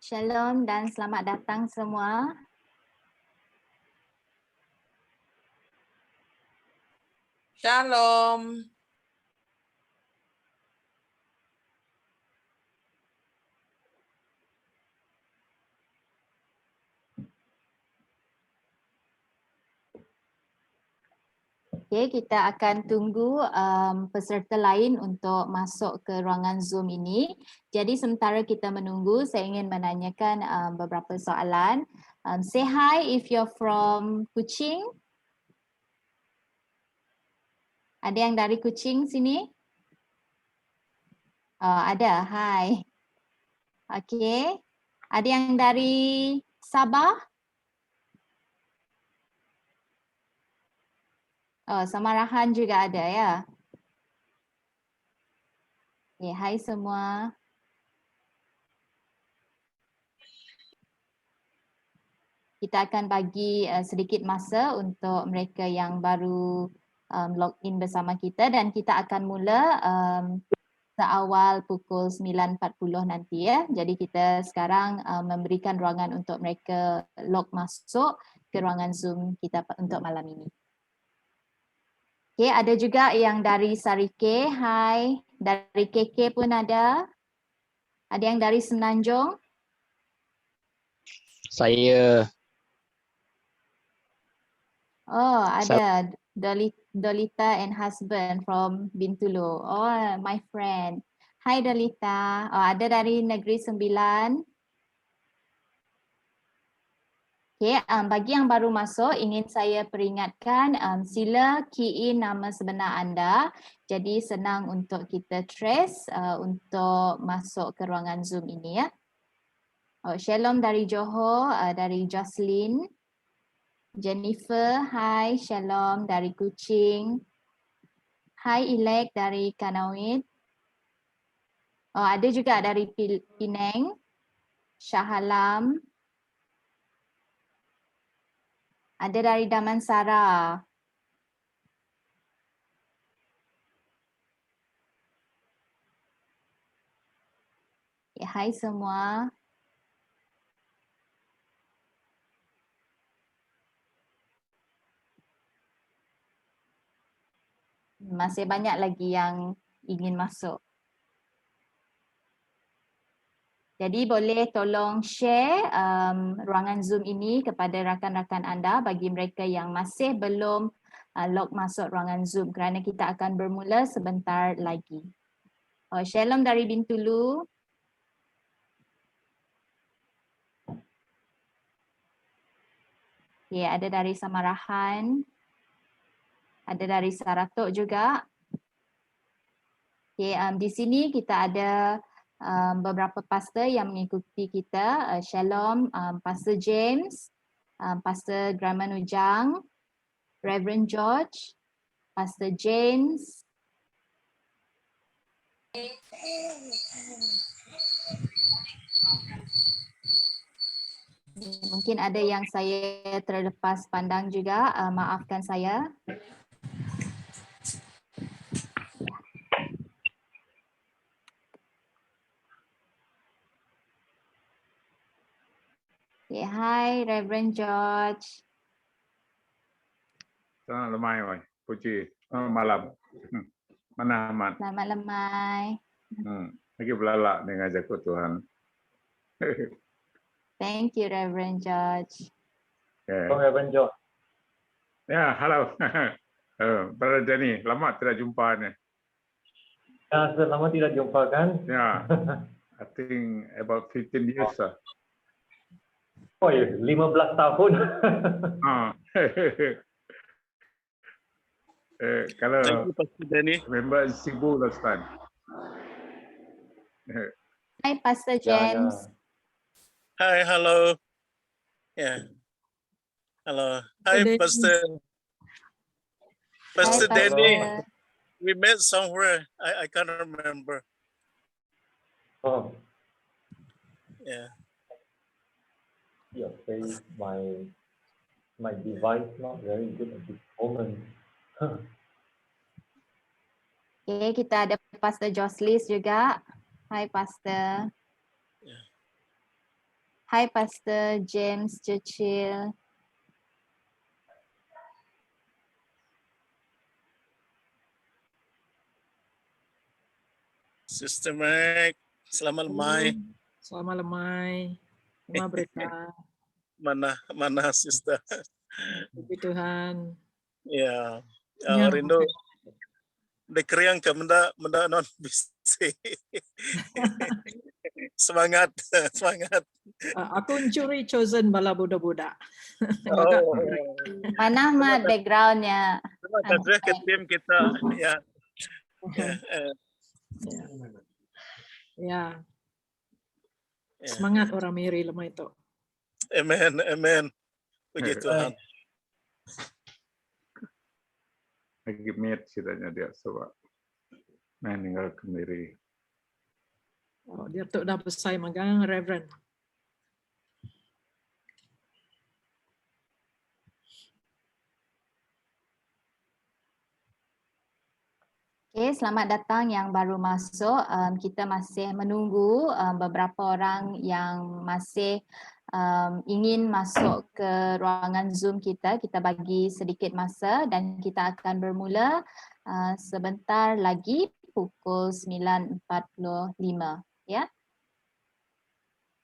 Shalom dan selamat datang semua. Shalom. Okey, kita akan tunggu peserta lain untuk masuk ke ruangan Zoom ini. Jadi sementara kita menunggu, saya ingin menanyakan beberapa soalan. Say hi if you're from Kuching. Ada yang dari Kuching sini? Oh, ada. Hai. Okey. Ada yang dari Sabah? Oh, Samarahan juga ada ya. Okay, hai semua. Kita akan bagi sedikit masa untuk mereka yang baru log in bersama kita dan kita akan mula seawal pukul 9.40 nanti ya. Jadi kita sekarang memberikan ruangan untuk mereka log masuk ke ruangan Zoom kita untuk malam ini. Okay, ada juga yang dari Sarike, hai. Dari KK pun ada. Ada yang dari Semenanjung? Saya. Oh, ada. Dolita and husband from Bintulu. Oh, my friend. Hai Dolita. Oh, ada dari Negeri Sembilan. Okay, bagi yang baru masuk, ingin saya peringatkan sila key in nama sebenar anda. Jadi senang untuk kita trace untuk masuk ke ruangan Zoom ini ya. Oh, Shalom dari Johor, dari Jocelyn. Jennifer, hai. Shalom dari Kuching. Hai Elek dari Kanawit. Oh, ada juga dari Penang. Shah Alam. Ada dari Damansara. Ya, hai semua. Masih banyak lagi yang ingin masuk. Jadi boleh tolong share ruangan Zoom ini kepada rakan-rakan anda bagi mereka yang masih belum log masuk ruangan Zoom kerana kita akan bermula sebentar lagi. Oh, Shalom dari Bintulu. Okay, ada dari Samarahan. Ada dari Saratok juga. Okay, di sini kita ada beberapa pastor yang mengikuti kita. Shalom, Pastor James, Pastor Graman Ujang, Reverend George, Pastor James. Mungkin ada yang saya terlepas pandang juga, maafkan saya. Okay, hi Reverend George. Selamat lemai, oi. Puji. Selamat malam. Mana amat? Selamat lemai. Lagi belalak dengan jago Tuhan. Thank you Reverend George. Okay. Reverend George. Ya, halo. Brother Jenny, lama tidak jumpa ni. Ya, sudah lama tidak jumpa kan? Ya, I think about 15 years lah. Oh ya, 15 tahun. Kalau member Sibu last time. Hi, Pastor Ya, ya. James. Hi, hello. Yeah, hello. Hi, Good day. Pastor Hi, Danny. Pastor. We met somewhere. I can't remember. Oh, Yeah. your face, my device not very good at this moment. Okay, kita ada Pastor Joslis juga. Hi, Pastor. Yeah. Hi, Pastor James Churchill. Sister Meg, selamat lemai. Selamat lemai. Selamat berita. Mana sister? Puji Tuhan. Ya. Ya, Rindu dekeriang ke menda non bisa. Semangat, semangat. Aku mencuri chosen bala budak-budak. Oh, Mana mat backgroundnya? terima kasih ke tim kita. Ya. Ya. Ya, Ya. semangat orang Miri lemah itu. Amen, amen. Puji Tuhan. Lagi meet ceritanya dia sebab meninggal sendiri. Oh, dia tu dah besar magang Reverend. Okay, selamat datang yang baru masuk. Kita masih menunggu beberapa orang yang masih ingin masuk ke ruangan Zoom kita. Kita bagi sedikit masa dan kita akan bermula sebentar lagi pukul 9.45. Ya.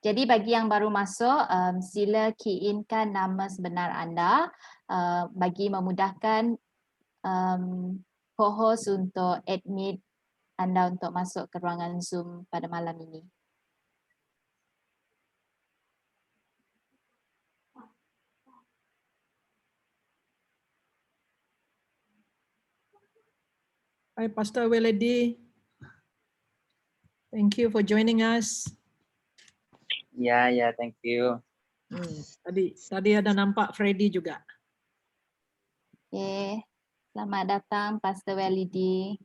Jadi bagi yang baru masuk, sila key in-kan nama sebenar anda bagi memudahkan co-host untuk admit anda untuk masuk ke ruangan Zoom pada malam ini. Hi, Pastor Weledy. Thank you for joining us. Ya, thank you. Tadi ada nampak Freddy juga. Okay. Selamat datang Pastor Weledy.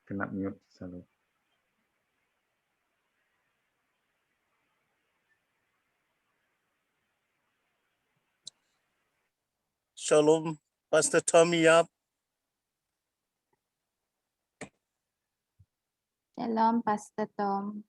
Kena mute selalu. Shalom, Pastor Tommy Yap. Shalom Pastor Tom.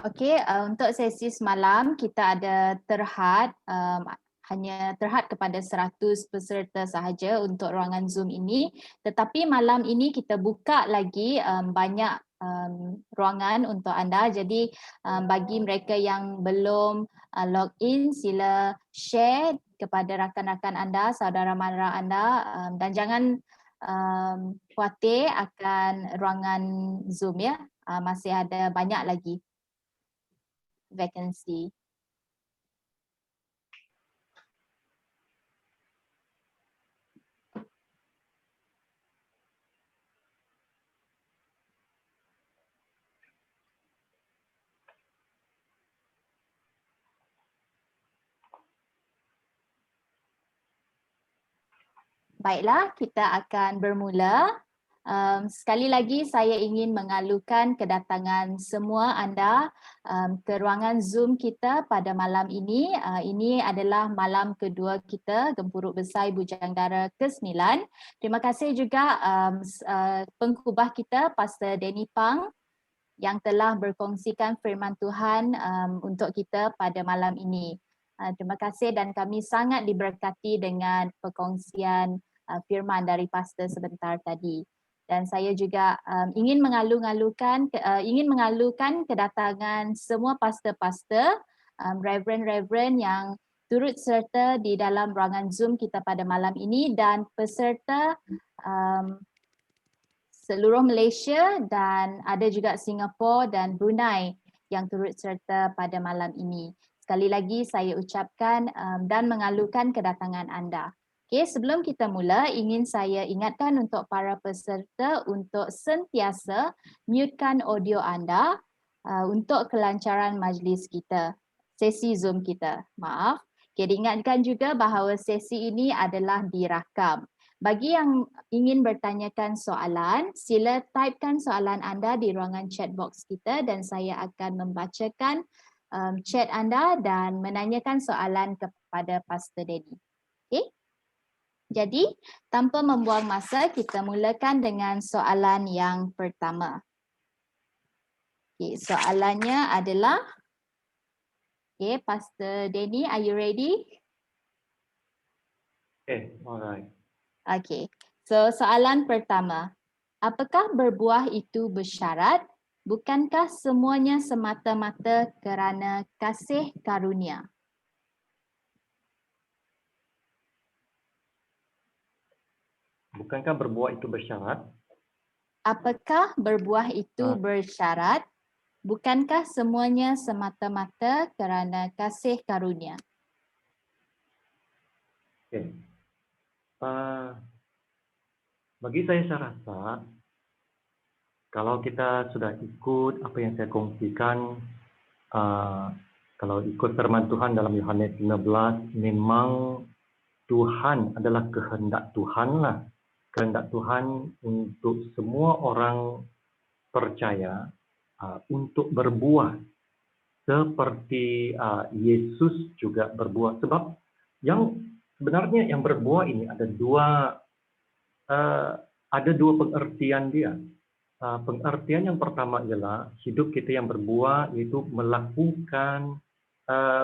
Okey, untuk sesi semalam kita ada terhad, hanya terhad kepada 100 peserta sahaja untuk ruangan Zoom ini. Tetapi malam ini kita buka lagi banyak ruangan untuk anda. Jadi bagi mereka yang belum log in, sila share kepada rakan-rakan anda, saudara mara anda dan jangan khawatir akan ruangan Zoom ya. Masih ada banyak lagi vacancy. Baiklah, kita akan bermula. Sekali lagi saya ingin mengalukan kedatangan semua anda ke ruangan Zoom kita pada malam ini. Ini adalah malam kedua kita Gempuruk Besar Bujangdara ke-9. Terima kasih juga pengkhutbah kita Pastor Danny Pang yang telah berkongsikan firman Tuhan untuk kita pada malam ini. Terima kasih dan kami sangat diberkati dengan perkongsian firman dari pastor sebentar tadi. Dan saya juga ingin mengalu-alukan kedatangan semua pastor-pastor, reverend-reverend yang turut serta di dalam ruangan Zoom kita pada malam ini dan peserta seluruh Malaysia dan ada juga Singapura dan Brunei yang turut serta pada malam ini. Sekali lagi saya ucapkan dan mengalukan kedatangan anda. Okey, sebelum kita mula, ingin saya ingatkan untuk para peserta untuk sentiasa mutekan audio anda untuk kelancaran majlis kita, sesi Zoom kita. Maaf. Okey, diingatkan juga bahawa sesi ini adalah dirakam. Bagi yang ingin bertanyakan soalan, sila typekan soalan anda di ruangan chat box kita dan saya akan membacakan chat anda dan menanyakan soalan kepada Pastor Danny. Okey? Jadi, tanpa membuang masa, kita mulakan dengan soalan yang pertama. Okay, soalannya adalah, okay, Pastor Danny, are you ready? Okay, alright. Okay, so soalan pertama. Apakah berbuah itu bersyarat? Bukankah semuanya semata-mata kerana kasih karunia? Bukankah berbuah itu bersyarat? Apakah berbuah itu bersyarat? Bukankah semuanya semata-mata kerana kasih karunia? Okay. Bagi saya rasa kalau kita sudah ikut apa yang saya kongsikan, kalau ikut firman Tuhan dalam Yohanes 15, memang Tuhan adalah kehendak Tuhan lah. Kehendak Tuhan untuk semua orang percaya untuk berbuah seperti Yesus juga berbuah. Sebab yang sebenarnya yang berbuah ini ada dua pengertian dia. Pengertian yang pertama ialah hidup kita yang berbuah, yaitu melakukan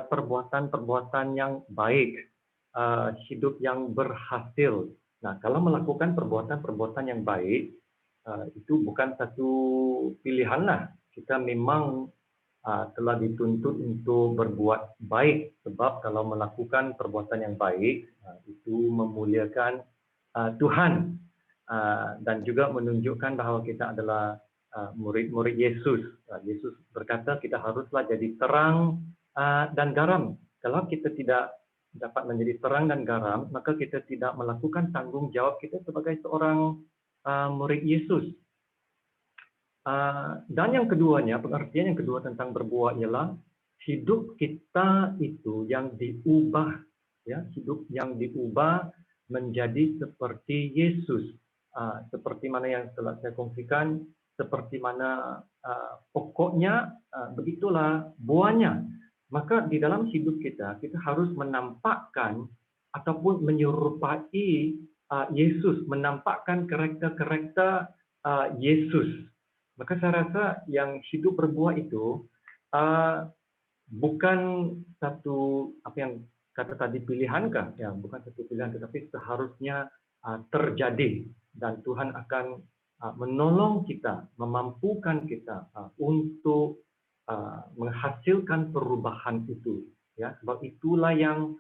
perbuatan-perbuatan yang baik, hidup yang berhasil. Nah, kalau melakukan perbuatan-perbuatan yang baik, itu bukan satu pilihan lah. Kita memang telah dituntut untuk berbuat baik, sebab kalau melakukan perbuatan yang baik, itu memuliakan Tuhan dan juga menunjukkan bahawa kita adalah murid-murid Yesus. Yesus berkata kita haruslah jadi terang dan garam. Kalau kita tidak dapat menjadi terang dan garam, maka kita tidak melakukan tanggung jawab kita sebagai seorang murid Yesus. Dan yang keduanya, pengertian yang kedua tentang berbuah ialah hidup kita itu yang diubah, ya, hidup yang diubah menjadi seperti Yesus. Seperti mana yang telah saya kongsikan, seperti mana pokoknya, begitulah buahnya. Maka di dalam hidup kita, kita harus menampakkan ataupun menyerupai Yesus, menampakkan karakter-karakter Yesus. Maka saya rasa yang hidup berbuah itu bukan satu, apa yang kata tadi, pilihankah? Ya, bukan satu pilihan, tetapi seharusnya terjadi. Dan Tuhan akan menolong kita, memampukan kita untuk menghasilkan perubahan itu, ya, sebab itulah yang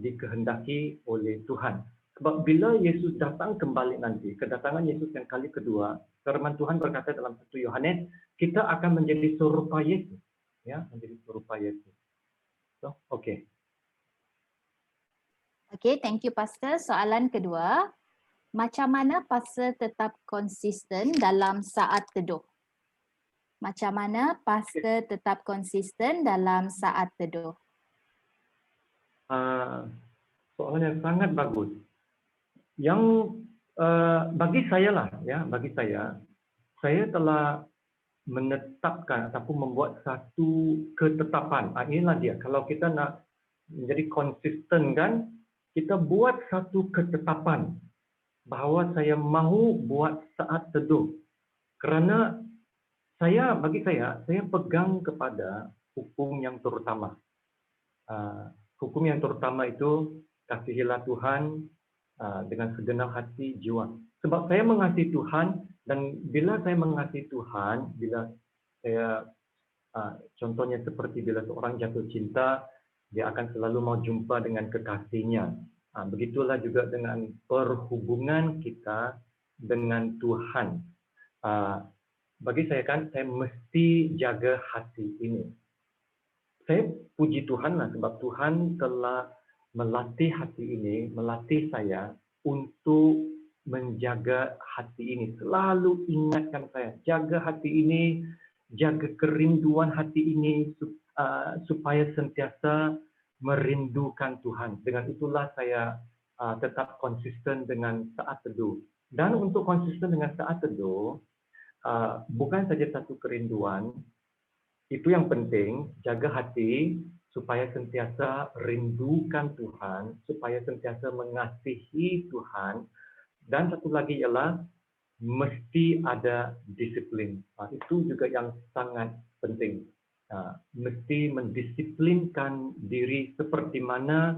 dikehendaki oleh Tuhan. Sebab bila Yesus datang kembali nanti, kedatangan Yesus yang kali kedua, firman Tuhan berkata dalam 1 Yohanes, kita akan menjadi serupa Yesus, ya, menjadi serupa Yesus. So, okay. Okay, thank you Pastor. Soalan kedua, macam mana Pastor tetap konsisten dalam saat teduh? Macam mana Pastor tetap konsisten dalam saat teduh? Soalan yang sangat bagus. Yang Bagi saya lah, ya, bagi saya telah menetapkan ataupun membuat satu ketetapan. Inilah dia. Kalau kita nak menjadi konsisten kan, kita buat satu ketetapan bahawa saya mahu buat saat teduh. Kerana bagi saya pegang kepada hukum yang terutama. Hukum yang terutama itu kasihilah Tuhan dengan segenap hati jiwa. Sebab saya mengasihi Tuhan, dan bila saya mengasihi Tuhan, bila saya contohnya seperti bila seorang jatuh cinta, dia akan selalu mau jumpa dengan kekasihnya. Begitulah juga dengan perhubungan kita dengan Tuhan. Bagi saya kan, saya mesti jaga hati ini. Saya puji Tuhan lah sebab Tuhan telah melatih hati ini, melatih saya untuk menjaga hati ini. Selalu ingatkan saya, jaga hati ini, jaga kerinduan hati ini supaya sentiasa merindukan Tuhan. Dengan itulah saya tetap konsisten dengan saat teduh. Dan untuk konsisten dengan saat teduh, bukan saja satu kerinduan, itu yang penting, jaga hati supaya sentiasa rindukan Tuhan, supaya sentiasa mengasihi Tuhan. Dan satu lagi ialah mesti ada disiplin. Itu juga yang sangat penting. Mesti mendisiplinkan diri seperti mana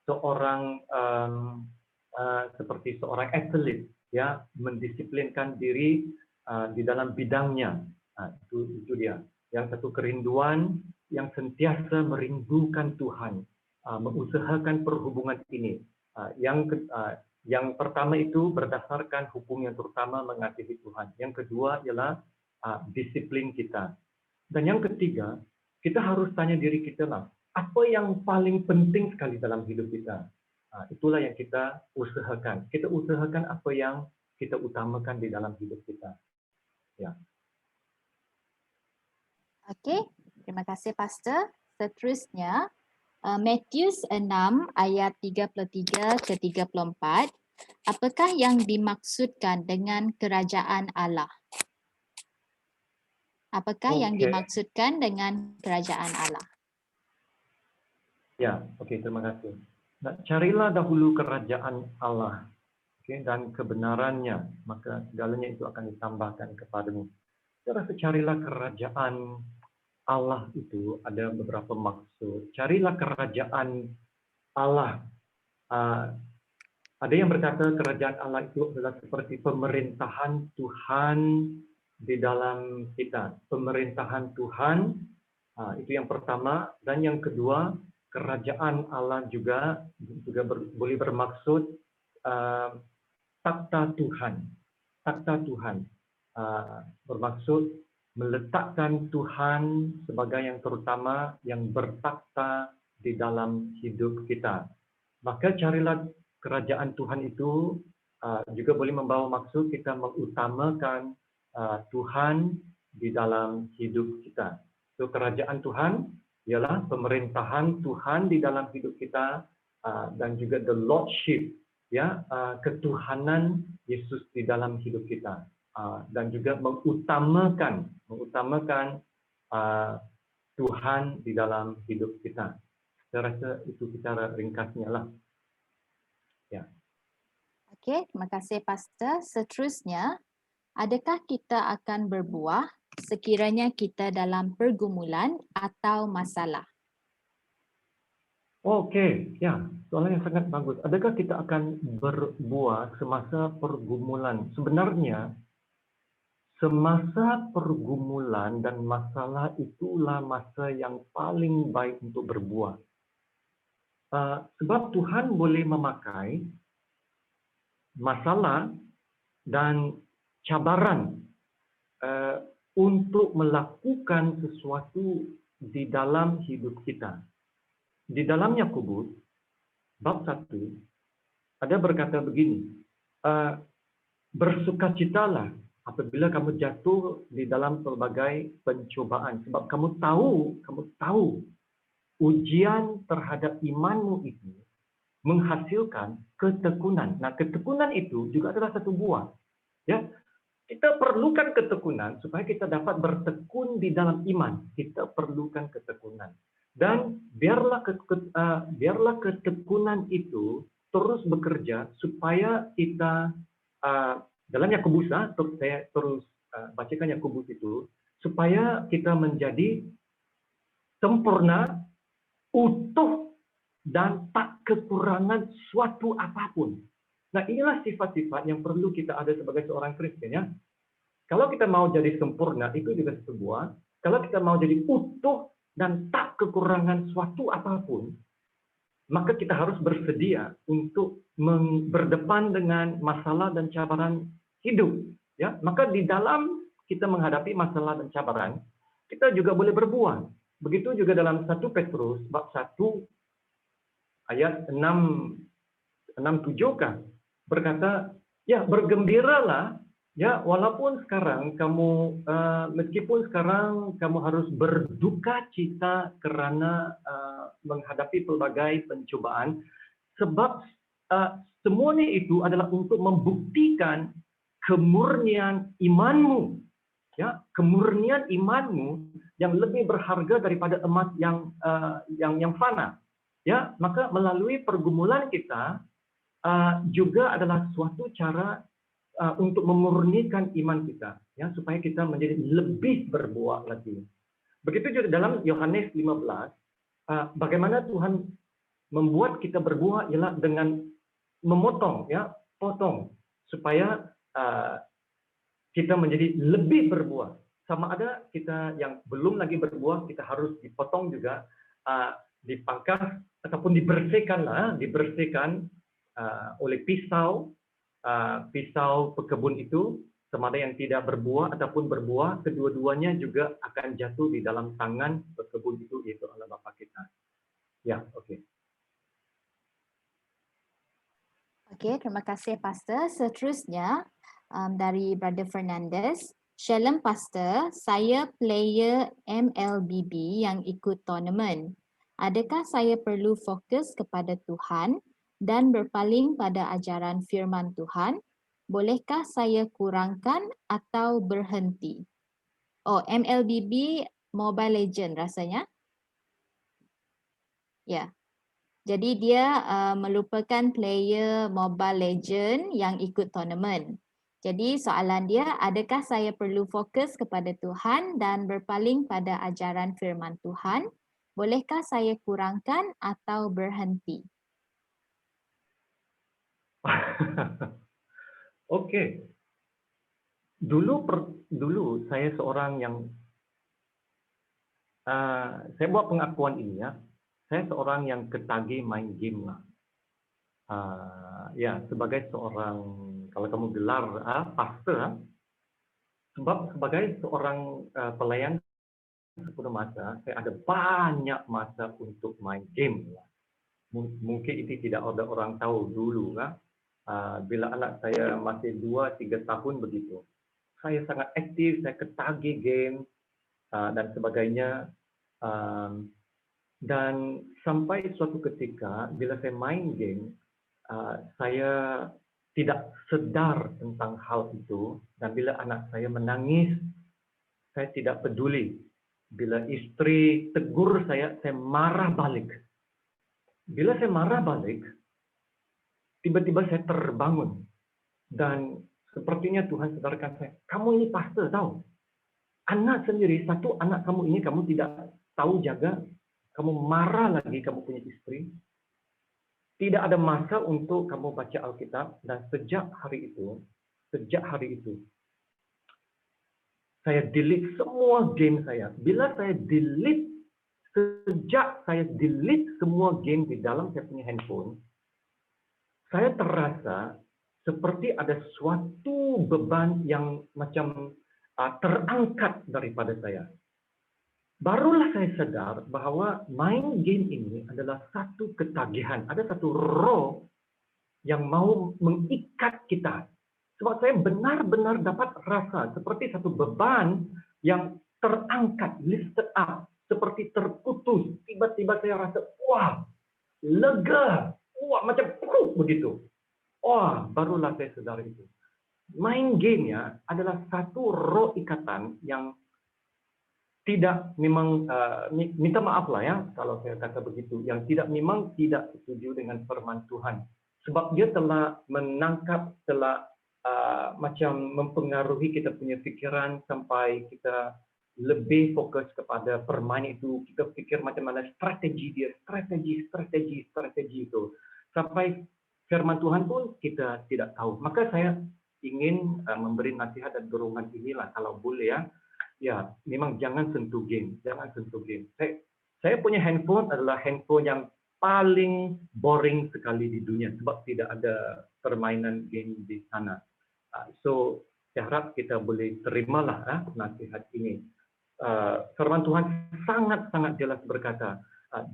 seorang atlet, ya, mendisiplinkan diri di dalam bidangnya. Itu dia. Yang satu kerinduan yang sentiasa merindukan Tuhan, mengusahakan perhubungan ini. Yang pertama itu berdasarkan hukum yang terutama mengasihi Tuhan. Yang kedua ialah disiplin kita. Dan yang ketiga, kita harus tanya diri kita lah, apa yang paling penting sekali dalam hidup kita? Itulah yang kita usahakan. Kita usahakan apa yang kita utamakan di dalam hidup kita. Ya. Okey, terima kasih Pastor. Seterusnya, Matius 6 ayat 33 ke 34. Apakah yang dimaksudkan dengan kerajaan Allah? Apakah yang dimaksudkan dengan kerajaan Allah? Ya, okey, terima kasih. Carilah dahulu kerajaan Allah, dan kebenarannya, maka segalanya itu akan ditambahkan kepadamu. Saya rasa carilah kerajaan Allah itu ada beberapa maksud. Carilah kerajaan Allah. Ada yang berkata kerajaan Allah itu adalah seperti pemerintahan Tuhan di dalam kita. Pemerintahan Tuhan, itu yang pertama. Dan yang kedua, kerajaan Allah juga boleh bermaksud takhta Tuhan. Takhta Tuhan. Bermaksud meletakkan Tuhan sebagai yang terutama yang bertakhta di dalam hidup kita. Maka carilah kerajaan Tuhan itu juga boleh membawa maksud kita mengutamakan Tuhan di dalam hidup kita. So, kerajaan Tuhan ialah pemerintahan Tuhan di dalam hidup kita dan juga the lordship, ya, ketuhanan Yesus di dalam hidup kita. Dan juga mengutamakan Tuhan di dalam hidup kita. Saya rasa itu secara ringkasnya lah. Ya. Okey, terima kasih Pastor. Seterusnya, adakah kita akan berbuah sekiranya kita dalam pergumulan atau masalah? Okey, ya, soalan yang sangat bagus. Adakah kita akan berbuah semasa pergumulan? Sebenarnya, semasa pergumulan dan masalah itulah masa yang paling baik untuk berbuah. Sebab Tuhan boleh memakai masalah dan cabaran untuk melakukan sesuatu di dalam hidup kita. Di dalam Yakobus, bab 1, ada berkata begini, bersukacitalah apabila kamu jatuh di dalam pelbagai pencobaan. Sebab kamu tahu ujian terhadap imanmu itu menghasilkan ketekunan. Nah, ketekunan itu juga adalah satu buah. Ya, kita perlukan ketekunan supaya kita dapat bertekun di dalam iman. Kita perlukan ketekunan. Dan biarlah ketekunan itu terus bekerja supaya kita dalam Yakobus, saya terus bacakan Yakobus itu, supaya kita menjadi sempurna, utuh, dan tak kekurangan suatu apapun. Nah, inilah sifat-sifat yang perlu kita ada sebagai seorang Kristen, ya. Kalau kita mau jadi sempurna, itu juga sebuah. Kalau kita mau jadi utuh dan tak kekurangan suatu apapun, maka kita harus bersedia untuk berdepan dengan masalah dan cabaran hidup. Ya, maka di dalam kita menghadapi masalah dan cabaran, kita juga boleh berbuah. Begitu juga dalam 1 Petrus bab 1 ayat 6-7 kan berkata, ya bergembiralah, ya walaupun sekarang kamu meskipun sekarang kamu harus berduka cita karena menghadapi pelbagai pencobaan, sebab semuanya itu adalah untuk membuktikan kemurnian imanmu, ya, kemurnian imanmu yang lebih berharga daripada emas yang fana, ya. Maka melalui pergumulan kita juga adalah suatu cara untuk memurnikan iman kita, ya, supaya kita menjadi lebih berbuah lagi. Begitu juga dalam Yohanes 15, bagaimana Tuhan membuat kita berbuah ialah dengan memotong, ya, potong, supaya kita menjadi lebih berbuah. Sama ada kita yang belum lagi berbuah, kita harus dipotong juga, dipangkas ataupun dibersihkan oleh pisau pekebun itu. Sama ada yang tidak berbuah ataupun berbuah, kedua-duanya juga akan jatuh di dalam tangan pekebun itu, yaitu Allah Bapa kita. Ya, oke. Okey, terima kasih Pastor. Seterusnya dari Brother Fernandez. Shalom Pastor, saya player MLBB yang ikut tournament. Adakah saya perlu fokus kepada Tuhan dan berpaling pada ajaran firman Tuhan? Bolehkah saya kurangkan atau berhenti? Oh, MLBB Mobile Legend rasanya. Ya. Jadi dia melupakan player Mobile Legend yang ikut tournament. Jadi soalan dia, adakah saya perlu fokus kepada Tuhan dan berpaling pada ajaran firman Tuhan? Bolehkah saya kurangkan atau berhenti? Oke. Dulu saya seorang yang saya buat pengakuan ini, ya. Saya seorang yang ketagih main game lah. Ya, sebagai seorang, kalau kamu gelar pastor, sebab sebagai seorang pelayan sepenuh masa, saya ada banyak masa untuk main game. Mungkin itu tidak ada orang tahu dulu, kan? Bila anak saya masih 2-3 tahun begitu, saya sangat aktif, saya ketagih game dan sebagainya. Dan sampai suatu ketika bila saya main game, saya tidak sedar tentang hal itu, dan bila anak saya menangis, saya tidak peduli. Bila istri tegur saya marah balik. Bila saya marah balik, tiba-tiba saya terbangun. Dan sepertinya Tuhan sadarkan saya, kamu ini pastor tahu. Anak sendiri, satu anak kamu ini kamu tidak tahu jaga, kamu marah lagi kamu punya istri. Tidak ada masa untuk kamu baca Alkitab, dan sejak hari itu, saya delete semua game saya. Sejak saya delete semua game di dalam saya punya handphone, saya terasa seperti ada suatu beban yang macam terangkat daripada saya. Barulah saya sadar bahwa main game ini adalah satu ketagihan. Ada satu roh yang mau mengikat kita. Sebab saya benar-benar dapat rasa seperti satu beban yang terangkat, lifted up, seperti terputus. Tiba-tiba saya rasa, wah, lega, kuat macam begitu. Oh, barulah saya sedar itu. Main game-nya adalah satu roh ikatan yang tidak memang minta maaf lah ya kalau saya kata begitu, yang memang tidak setuju dengan firman Tuhan, sebab dia telah menangkap, telah macam mempengaruhi kita punya fikiran sampai kita lebih fokus kepada permainan itu. Kita fikir macam mana strategi dia, strategi itu, sampai firman Tuhan pun kita tidak tahu. Maka saya ingin memberi nasihat dan dorongan inilah kalau boleh ya. Ya, memang jangan sentuh game, jangan sentuh game. Saya punya handphone adalah handphone yang paling boring sekali di dunia sebab tidak ada permainan game di sana. So, saya harap kita boleh terimalah nasihat ini. Firman Tuhan sangat-sangat jelas berkata,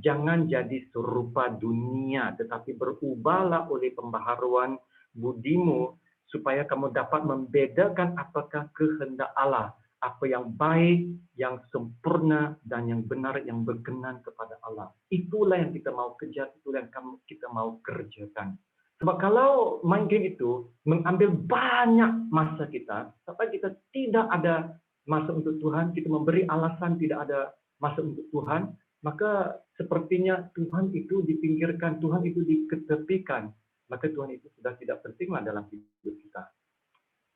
jangan jadi serupa dunia, tetapi berubahlah oleh pembaharuan budimu supaya kamu dapat membedakan apakah kehendak Allah, apa yang baik, yang sempurna, dan yang benar, yang berkenan kepada Allah. Itulah yang kita mau kejar, itulah yang kita mau kerjakan. Sebab kalau main game itu mengambil banyak masa kita, sampai kita tidak ada masa untuk Tuhan, kita memberi alasan tidak ada masa untuk Tuhan, maka sepertinya Tuhan itu dipinggirkan, Tuhan itu diketepikan. Maka Tuhan itu sudah tidak pentinglah dalam hidup kita.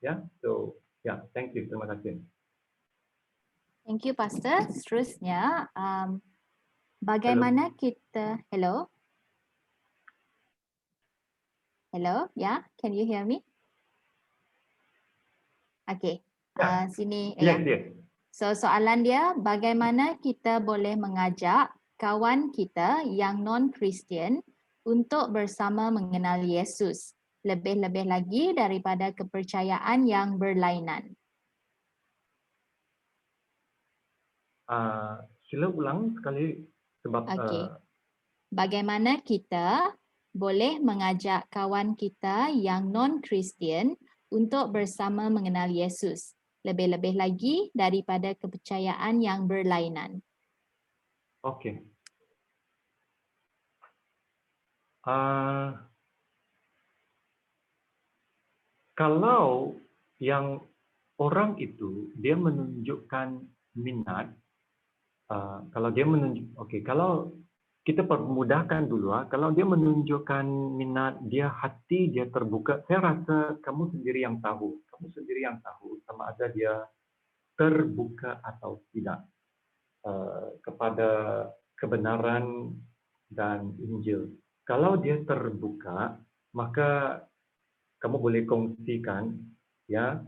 Ya, so, ya, thank you, terima kasih. Thank you, Pastor. Seterusnya, bagaimana kita... Hello? Hello? Yeah, can you hear me? Okay, sini. Yes, yes. So, soalan dia, bagaimana kita boleh mengajak kawan kita yang non-Kristian untuk bersama mengenal Yesus, lebih-lebih lagi daripada kepercayaan yang berlainan? Sila ulang sekali sebab bagaimana kita boleh mengajak kawan kita yang non-Kristian untuk bersama mengenal Yesus, lebih-lebih lagi daripada kepercayaan yang berlainan? Okey. Kalau yang orang itu dia menunjukkan minat, kalau dia kalau kita permudahkan dulu, kalau dia menunjukkan minat, dia hati dia terbuka, saya rasa kamu sendiri yang tahu sama ada dia terbuka atau tidak kepada kebenaran dan Injil. Kalau dia terbuka, maka kamu boleh kongsikan, ya,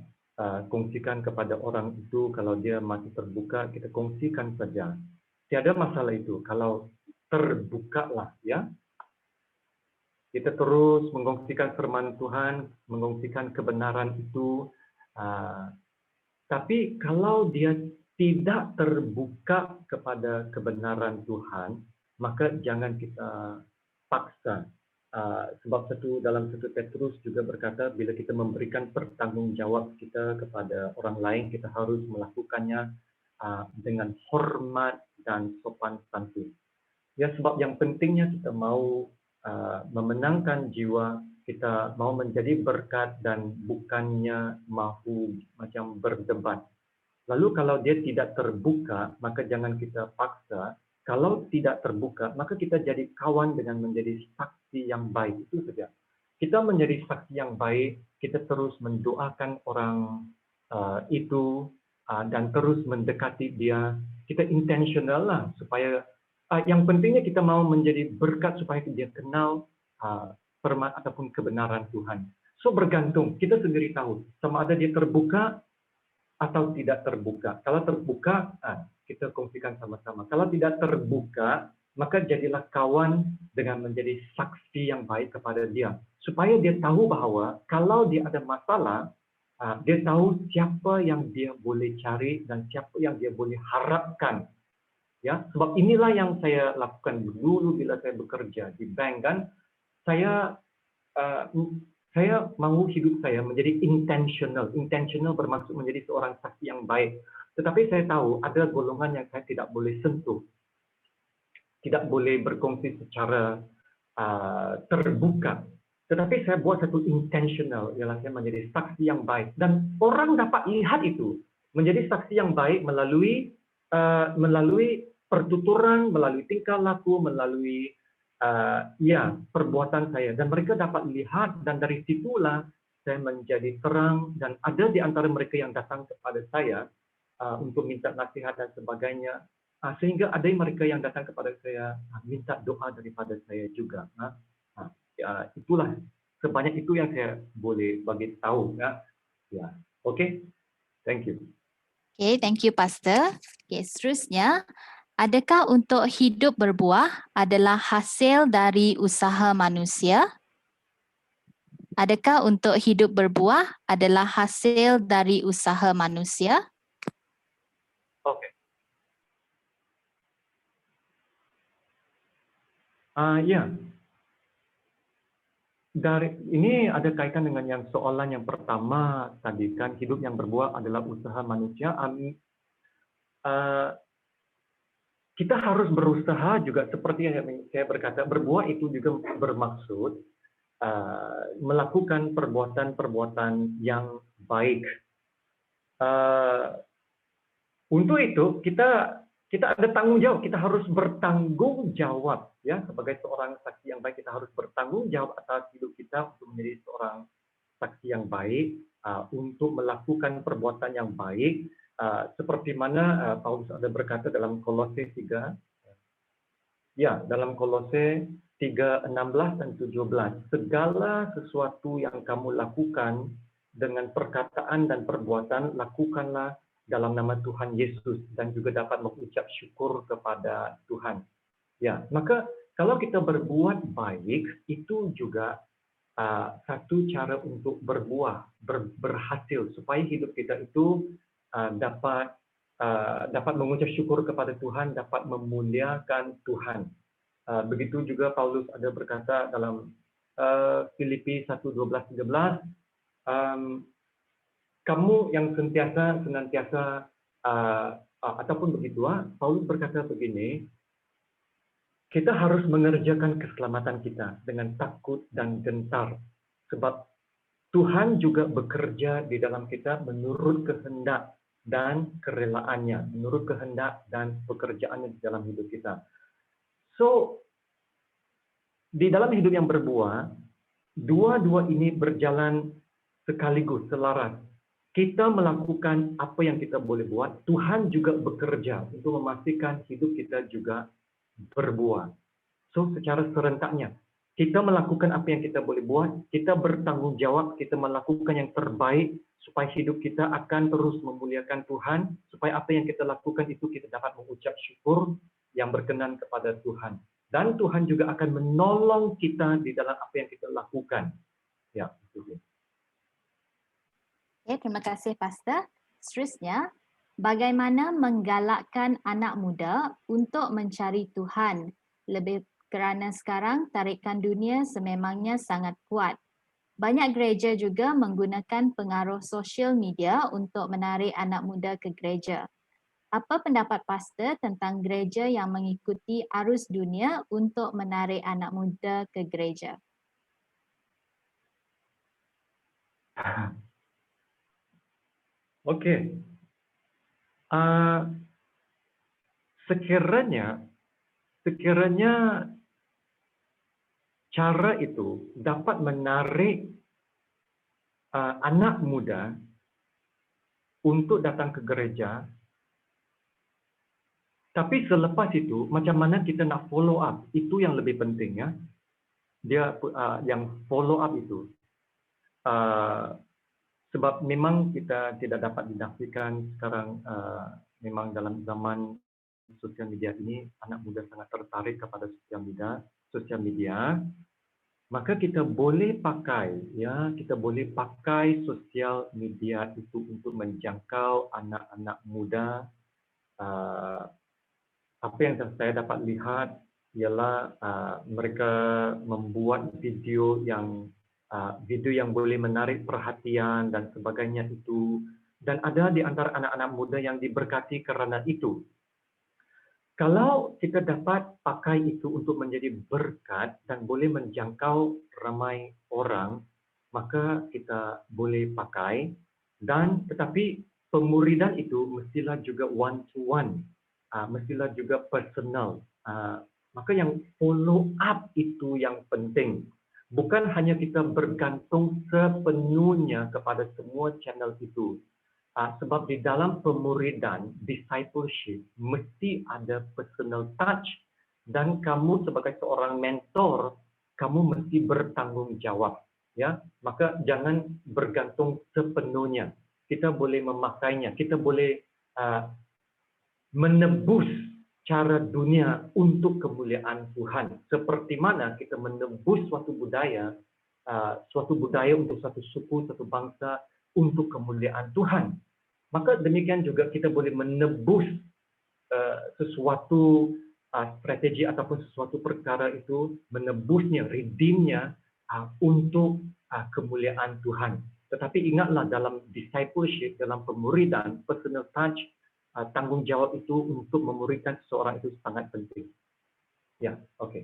kongsikan kepada orang itu. Kalau dia masih terbuka, kita kongsikan saja. Tiada masalah itu. Kalau terbukalah, ya, kita terus mengkongsikan firman Tuhan, mengkongsikan kebenaran itu. Tapi kalau dia tidak terbuka kepada kebenaran Tuhan, maka jangan kita paksa. Sebab dalam 1 Petrus juga berkata, bila kita memberikan pertanggungjawab kita kepada orang lain, kita harus melakukannya dengan hormat dan sopan santun. Ya, sebab yang pentingnya kita mau memenangkan jiwa, kita mau menjadi berkat dan bukannya mahu macam berdebat. Lalu kalau dia tidak terbuka, maka jangan kita paksa. Kalau tidak terbuka, maka kita jadi kawan dengan menjadi saksi yang baik. Itu saja. Kita menjadi saksi yang baik, kita terus mendoakan orang itu dan terus mendekati dia. Kita intentional lah supaya yang pentingnya kita mau menjadi berkat supaya dia kenal firman ataupun kebenaran Tuhan. So bergantung, kita sendiri tahu sama ada dia terbuka atau tidak terbuka. Kalau terbuka, kita kongsikan sama-sama. Kalau tidak terbuka, maka jadilah kawan dengan menjadi saksi yang baik kepada dia. Supaya dia tahu bahwa kalau dia ada masalah, dia tahu siapa yang dia boleh cari dan siapa yang dia boleh harapkan. Ya, sebab inilah yang saya lakukan dulu bila saya bekerja di bank, kan. Saya mau hidup saya menjadi intentional. Intentional bermaksud menjadi seorang saksi yang baik. Tetapi saya tahu ada golongan yang saya tidak boleh sentuh. Tidak boleh berkongsi secara terbuka. Tetapi saya buat satu intentional, ialah saya menjadi saksi yang baik. Dan orang dapat lihat itu, menjadi saksi yang baik melalui pertuturan, melalui tingkah laku, melalui perbuatan saya. Dan mereka dapat lihat, dan dari situlah saya menjadi terang, dan ada di antara mereka yang datang kepada saya untuk minta nasihat dan sebagainya. Sehingga ada mereka yang datang kepada saya minta doa daripada saya juga. Itulah sebanyak itu yang saya boleh bagi tahu. Okay, thank you. Okay, thank you Pastor. Okay, seterusnya, adakah untuk hidup berbuah adalah hasil dari usaha manusia? Adakah untuk hidup berbuah adalah hasil dari usaha manusia? Okay. Dari ini ada kaitan dengan yang soalan yang pertama tadi kan, hidup yang berbuah adalah usaha manusia. Kita harus berusaha juga, seperti yang saya berkata, berbuah itu juga bermaksud melakukan perbuatan-perbuatan yang baik. Untuk itu kita ada tanggung jawab, kita harus bertanggung jawab ya, sebagai seorang saksi yang baik kita harus bertanggung jawab atas hidup kita untuk menjadi seorang saksi yang baik, untuk melakukan perbuatan yang baik, seperti mana Paulus ada berkata dalam Kolose 3, dalam Kolose 3:16 dan 17, segala sesuatu yang kamu lakukan dengan perkataan dan perbuatan, lakukanlah dalam nama Tuhan Yesus dan juga dapat mengucap syukur kepada Tuhan. Maka kalau kita berbuat baik, itu juga satu cara untuk berbuah, berhasil, supaya hidup kita itu dapat mengucap syukur kepada Tuhan, dapat memuliakan Tuhan. Begitu juga Paulus ada berkata dalam Filipi 1:12-13, kamu yang senantiasa ataupun begitu, Paulus berkata begini, kita harus mengerjakan keselamatan kita dengan takut dan gentar, sebab Tuhan juga bekerja di dalam kita menurut kehendak dan kerelaannya, menurut kehendak dan pekerjaannya di dalam hidup kita. So, di dalam hidup yang berbuah, dua-dua ini berjalan sekaligus, selaras. Kita melakukan apa yang kita boleh buat, Tuhan juga bekerja untuk memastikan hidup kita juga berbuah. So, secara serentaknya, kita melakukan apa yang kita boleh buat, kita bertanggung jawab, kita melakukan yang terbaik, supaya hidup kita akan terus memuliakan Tuhan, supaya apa yang kita lakukan itu kita dapat mengucap syukur yang berkenan kepada Tuhan. Dan Tuhan juga akan menolong kita di dalam apa yang kita lakukan. Itu dia. Okay, terima kasih Pastor. Seterusnya, bagaimana menggalakkan anak muda untuk mencari Tuhan? Lebih kerana sekarang tarikan dunia sememangnya sangat kuat. Banyak gereja juga menggunakan pengaruh sosial media untuk menarik anak muda ke gereja. Apa pendapat Pastor tentang gereja yang mengikuti arus dunia untuk menarik anak muda ke gereja? Okey. Sekiranya cara itu dapat menarik anak muda untuk datang ke gereja, tapi selepas itu macam mana kita nak follow up, itu yang lebih penting ya. Dia yang follow up itu. Sebab memang kita tidak dapat dinafikan sekarang, memang dalam zaman sosial media ini anak muda sangat tertarik kepada sosial media, maka kita boleh pakai sosial media itu untuk menjangkau anak-anak muda. Apa yang saya dapat lihat ialah mereka membuat video yang boleh menarik perhatian dan sebagainya itu, dan ada di antara anak-anak muda yang diberkati kerana itu. Kalau kita dapat pakai itu untuk menjadi berkat dan boleh menjangkau ramai orang, maka kita boleh pakai. Dan tetapi pemuridan itu mestilah juga one to one, mestilah juga personal. Maka yang follow up itu yang penting. Bukan hanya kita bergantung sepenuhnya kepada semua channel itu. Sebab di dalam pemuridan, discipleship, mesti ada personal touch, dan kamu sebagai seorang mentor, kamu mesti bertanggung jawab. Ya, maka jangan bergantung sepenuhnya. Kita boleh memakainya, kita boleh menebus cara dunia untuk kemuliaan Tuhan. Seperti mana kita menebus suatu budaya untuk satu suku, satu bangsa, untuk kemuliaan Tuhan. Maka demikian juga kita boleh menebus sesuatu strategi ataupun sesuatu perkara itu, menebusnya, redeemnya untuk kemuliaan Tuhan. Tetapi ingatlah, dalam discipleship, dalam pemuridan, personal touch, tanggung jawab itu untuk memuridkan seseorang itu sangat penting. Ya, oke.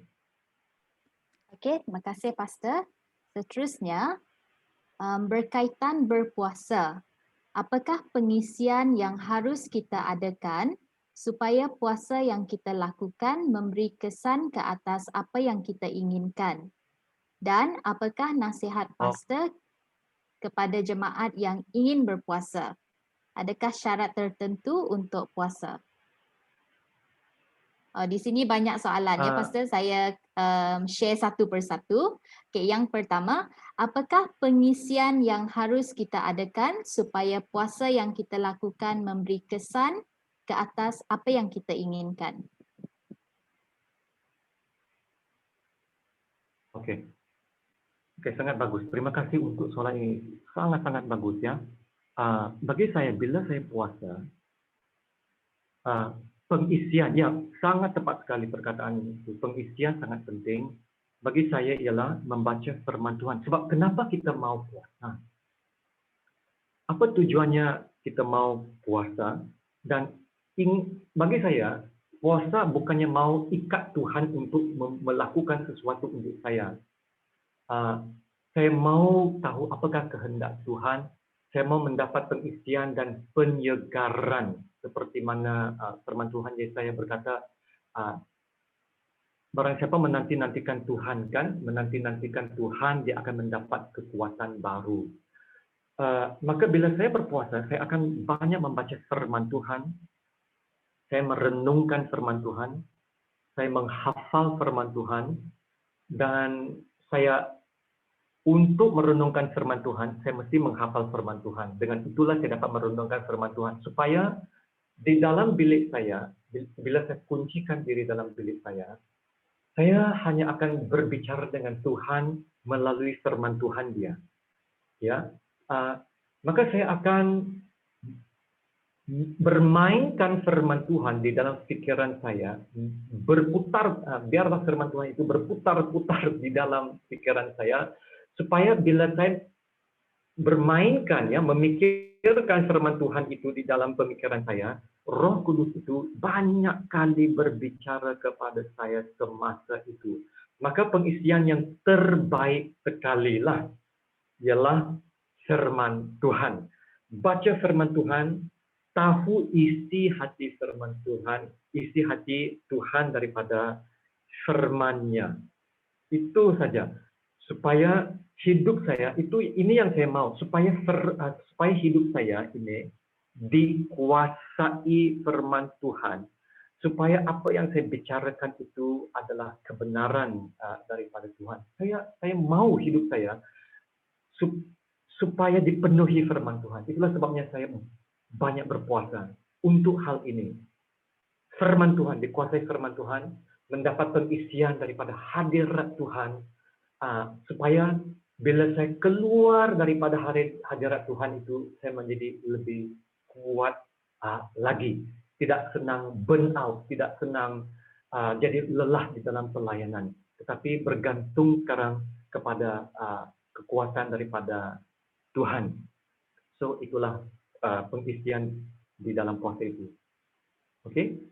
Okey, terima kasih Pastor. Seterusnya, berkaitan berpuasa. Apakah pengisian yang harus kita adakan supaya puasa yang kita lakukan memberi kesan ke atas apa yang kita inginkan? Dan apakah nasihat pastor kepada jemaat yang ingin berpuasa? Adakah syarat tertentu untuk puasa? Di sini banyak soalan ya Pastor, saya share satu persatu. Okay, yang pertama, apakah pengisian yang harus kita adakan supaya puasa yang kita lakukan memberi kesan ke atas apa yang kita inginkan? Oke, sangat bagus. Terima kasih untuk soalan ini. Sangat-sangat bagus ya. Bagi saya, bila saya puasa, pengisian, ya sangat tepat sekali perkataan itu. Pengisian sangat penting. Bagi saya ialah membaca firman Tuhan. Sebab kenapa kita mau puasa? Apa tujuannya kita mau puasa? Dan bagi saya, puasa bukannya mau ikat Tuhan untuk melakukan sesuatu untuk saya. Saya mau tahu apakah kehendak Tuhan. Saya mau mendapat pengisian dan penyegaran. Seperti mana firman Tuhan Yesaya berkata, barang siapa menanti-nantikan Tuhan, kan, menanti-nantikan Tuhan, dia akan mendapat kekuatan baru. Maka bila saya berpuasa, saya akan banyak membaca firman Tuhan, saya merenungkan firman Tuhan, saya menghafal firman Tuhan, dan saya untuk merenungkan firman Tuhan, saya mesti menghafal firman Tuhan. Dengan itulah saya dapat merenungkan firman Tuhan, supaya di dalam bilik saya, bila saya kuncikan diri dalam bilik saya hanya akan berbicara dengan Tuhan melalui firman Tuhan dia. Ya, maka saya akan bermainkan firman Tuhan di dalam pikiran saya, berputar, biarlah firman Tuhan itu berputar-putar di dalam pikiran saya, supaya bila saya bermainkan, ya, memikirkan firman Tuhan itu di dalam pemikiran saya, Roh Kudus itu banyak kali berbicara kepada saya semasa itu. Maka pengisian yang terbaik sekali lah ialah firman Tuhan. Baca firman Tuhan, tahu isi hati firman Tuhan, isi hati Tuhan daripada firman-Nya. Itu saja. Supaya hidup saya itu, ini yang saya mau, supaya hidup saya ini dikuasai firman Tuhan, supaya apa yang saya bicarakan itu adalah kebenaran daripada Tuhan. Saya mau hidup saya supaya dipenuhi firman Tuhan. Itulah sebabnya saya banyak berpuasa untuk hal ini. Firman Tuhan, dikuasai firman Tuhan, mendapat pengisian daripada hadirat Tuhan, supaya bila saya keluar daripada hadirat Tuhan itu, saya menjadi lebih kuat lagi. Tidak senang burn out, tidak senang jadi lelah di dalam pelayanan. Tetapi bergantung sekarang kepada kekuatan daripada Tuhan. So itulah pengisian di dalam puasa itu. Oke?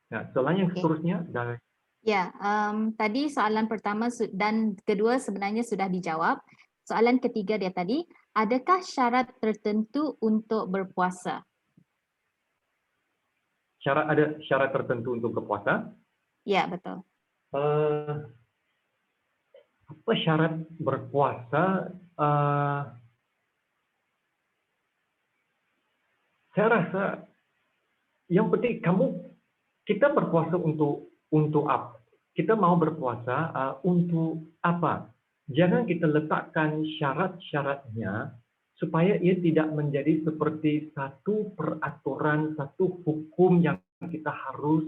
Nah, soalan yang Okey. seterusnya dari Ya, tadi soalan pertama dan kedua sebenarnya sudah dijawab. Soalan ketiga dia tadi, adakah syarat tertentu untuk berpuasa? ada syarat tertentu untuk berpuasa. Ya, betul. Apa syarat berpuasa? Saya rasa yang penting kita berpuasa untuk apa? Kita mau berpuasa untuk apa? Jangan kita letakkan syarat-syaratnya supaya ia tidak menjadi seperti satu peraturan, satu hukum yang kita harus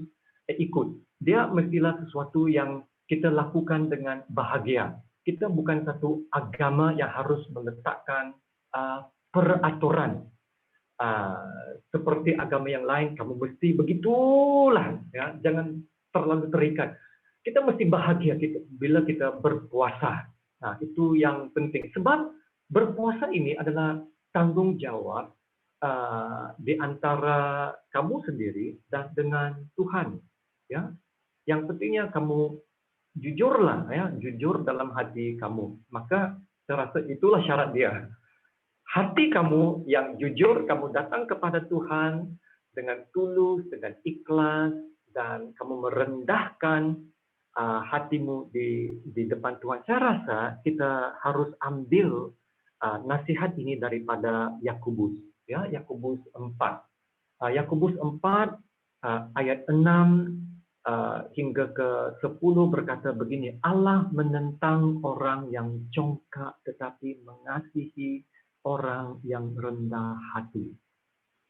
ikut. Dia mestilah sesuatu yang kita lakukan dengan bahagia. Kita bukan satu agama yang harus meletakkan peraturan. Seperti agama yang lain, kamu mesti begitulah, ya, jangan terlalu terikat. Kita mesti bahagia bila kita berpuasa. Nah, itu yang penting. Sebab berpuasa ini adalah tanggung jawab di antara kamu sendiri dan dengan Tuhan. Ya, yang pentingnya kamu jujurlah, ya, jujur dalam hati kamu. Maka saya rasa itulah syarat dia. Hati kamu yang jujur, kamu datang kepada Tuhan dengan tulus, dengan ikhlas, dan kamu merendahkan hatimu di depan Tuhan. Saya rasa kita harus ambil nasihat ini daripada Yakobus, ya, Yakobus 4. Yakobus 4 ayat 6 hingga ke 10 berkata begini, Allah menentang orang yang congkak tetapi mengasihi orang yang rendah hati.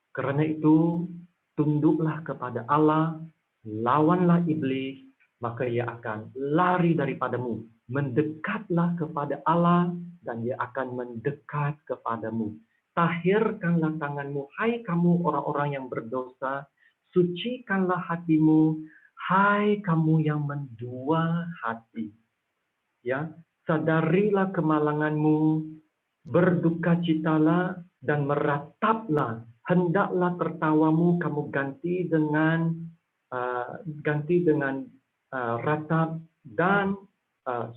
Karena itu, tunduklah kepada Allah, lawanlah iblis, maka ia akan lari daripadamu. Mendekatlah kepada Allah, dan ia akan mendekat kepadamu. Tahirkanlah tanganmu, hai kamu orang-orang yang berdosa, sucikanlah hatimu, hai kamu yang mendua hati. Ya, sadarilah kemalanganmu, berdukacitalah dan merataplah, hendaklah tertawamu kamu ganti dengan ratap dan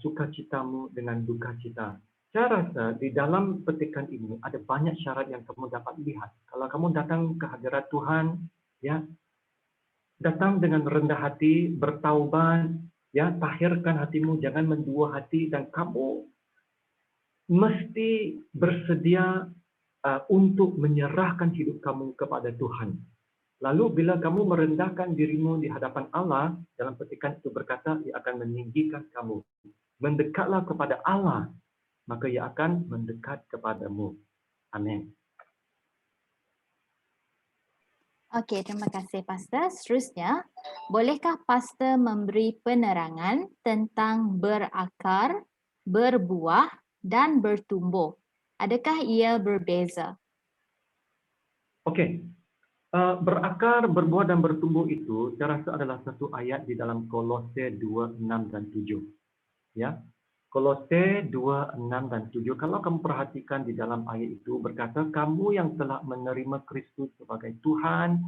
sukacitamu dengan dukacita. Saya rasa di dalam petikan ini ada banyak syarat yang kamu dapat lihat. Kalau kamu datang ke hadirat Tuhan, ya, datang dengan rendah hati, bertaubat, ya, tahirkan hatimu, jangan mendua hati, dan kamu mesti bersedia untuk menyerahkan hidup kamu kepada Tuhan. Lalu bila kamu merendahkan dirimu di hadapan Allah, dalam petikan itu berkata, ia akan meninggikan kamu. Mendekatlah kepada Allah, maka ia akan mendekat kepadamu. Amin. Okey, terima kasih Pastor. Seterusnya, bolehkah Pastor memberi penerangan tentang berakar, berbuah dan bertumbuh? Adakah ia berbeza? Okey. Berakar, berbuah dan bertumbuh itu saya rasa adalah satu ayat di dalam Kolose 2, 6 dan 7. Ya. Kolose 2, 6 dan 7. Kalau kamu perhatikan di dalam ayat itu berkata, kamu yang telah menerima Kristus sebagai Tuhan,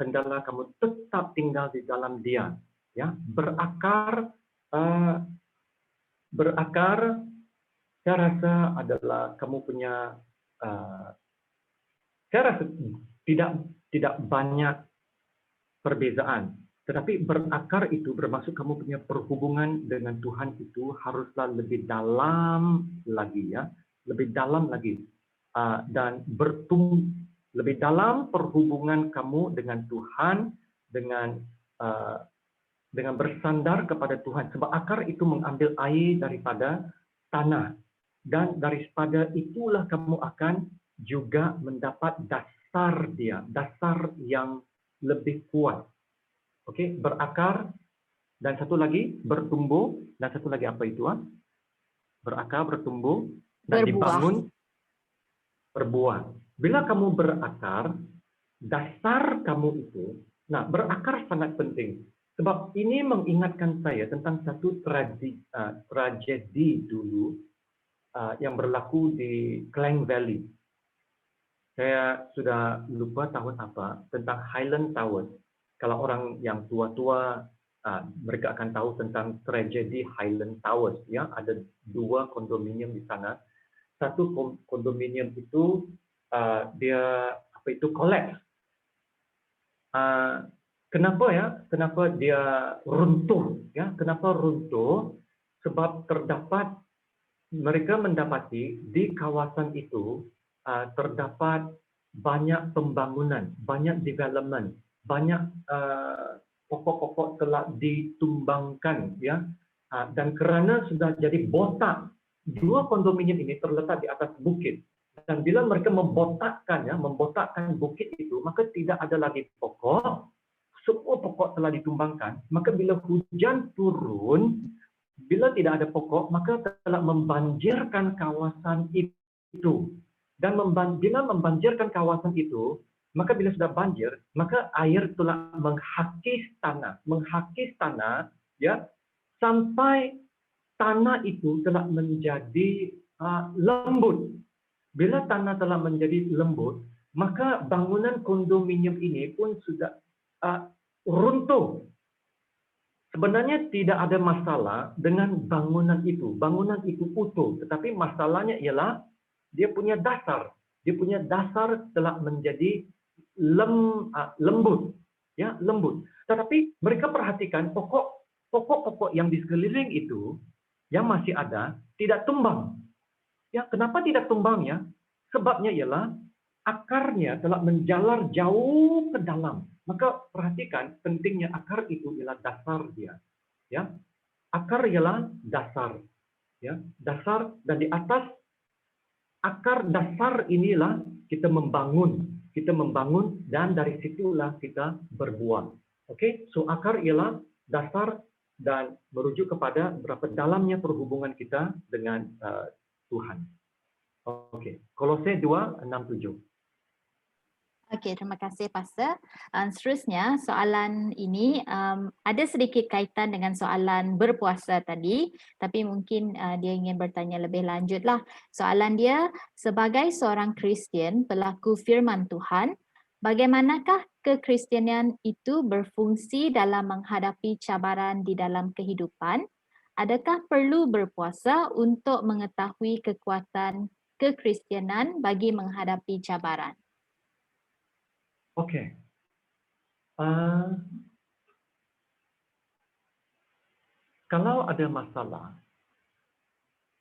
hendaklah kamu tetap tinggal di dalam Dia. Ya, berakar saya rasa adalah kamu punya saya rasa tidak banyak perbezaan. Tetapi berakar itu bermaksud kamu punya perhubungan dengan Tuhan itu haruslah lebih dalam lagi, ya, lebih dalam lagi, dan bertumbuh lebih dalam perhubungan kamu dengan Tuhan, dengan bersandar kepada Tuhan. Sebab akar itu mengambil air daripada tanah, dan daripada itulah kamu akan juga mendapat dasar dia, dasar yang lebih kuat. Okey, berakar, dan satu lagi bertumbuh, dan satu lagi apa itu? Berakar, bertumbuh, dan dibangun, berbuah. Bila kamu berakar, dasar kamu itu, nah, berakar sangat penting. Sebab ini mengingatkan saya tentang satu tragedi dulu yang berlaku di Klang Valley. Saya sudah lupa tahun apa, tentang Highland Tower. Kalau orang yang tua-tua, mereka akan tahu tentang tragedi Highland Towers. Ya, ada 2 kondominium di sana. Satu kondominium itu dia collapse. Kenapa ya? Kenapa dia runtuh? Ya, kenapa runtuh? Sebab mereka mendapati di kawasan itu terdapat banyak pembangunan, banyak development, banyak pokok-pokok telah ditumbangkan, ya, dan kerana sudah jadi botak, 2 kondominium ini terletak di atas bukit, dan bila mereka membotakkan bukit itu, maka tidak ada lagi pokok, semua pokok telah ditumbangkan, maka bila hujan turun, bila tidak ada pokok, maka telah membanjirkan kawasan itu. Dan bila membanjirkan kawasan itu, maka bila sudah banjir, maka air telah menghakis tanah, ya, sampai tanah itu telah menjadi lembut. Bila tanah telah menjadi lembut, maka bangunan kondominium ini pun sudah runtuh. Sebenarnya tidak ada masalah dengan bangunan itu. Bangunan itu utuh, tetapi masalahnya ialah dia punya dasar. Dia punya dasar telah menjadi lembut, ya, lembut. Tetapi mereka perhatikan pokok-pokok yang di sekeliling itu yang masih ada tidak tumbang. Ya, kenapa tidak tumbang ya? Sebabnya ialah akarnya telah menjalar jauh ke dalam. Maka perhatikan pentingnya akar itu ialah dasar dia. Ya, akar ialah dasar. Ya, dasar, dan di atas akar dasar inilah kita membangun, dan dari situlah kita berbuah. Oke, so akar ialah dasar dan merujuk kepada berapa dalamnya perhubungan kita dengan Tuhan. Oke, Kolose 2:6-7. Okey, terima kasih Pastor. Seterusnya, soalan ini ada sedikit kaitan dengan soalan berpuasa tadi, tapi mungkin dia ingin bertanya lebih lanjutlah. Soalan dia, sebagai seorang Kristian pelaku firman Tuhan, bagaimanakah kekristianan itu berfungsi dalam menghadapi cabaran di dalam kehidupan? Adakah perlu berpuasa untuk mengetahui kekuatan kekristianan bagi menghadapi cabaran? Oke. Kalau ada masalah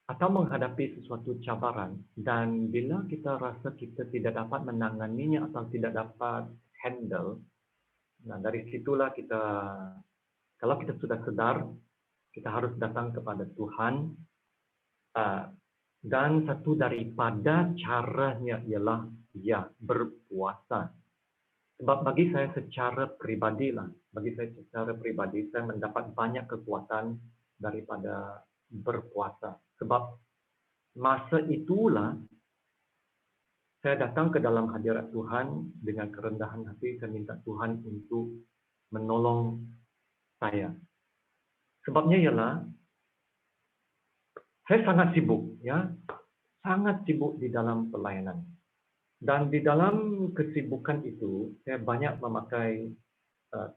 atau menghadapi sesuatu cabaran, dan bila kita rasa kita tidak dapat menanganinya atau tidak dapat handle, nah dari situlah kita, kalau kita sudah sedar, kita harus datang kepada Tuhan, dan satu daripada caranya ialah berpuasa. Sebab bagi saya secara pribadi, saya mendapat banyak kekuatan daripada berpuasa. Sebab masa itulah saya datang ke dalam hadirat Tuhan dengan kerendahan hati, saya minta Tuhan untuk menolong saya. Sebabnya ialah saya sangat sibuk, ya, sangat sibuk di dalam pelayanan. Dan di dalam kesibukan itu, saya banyak memakai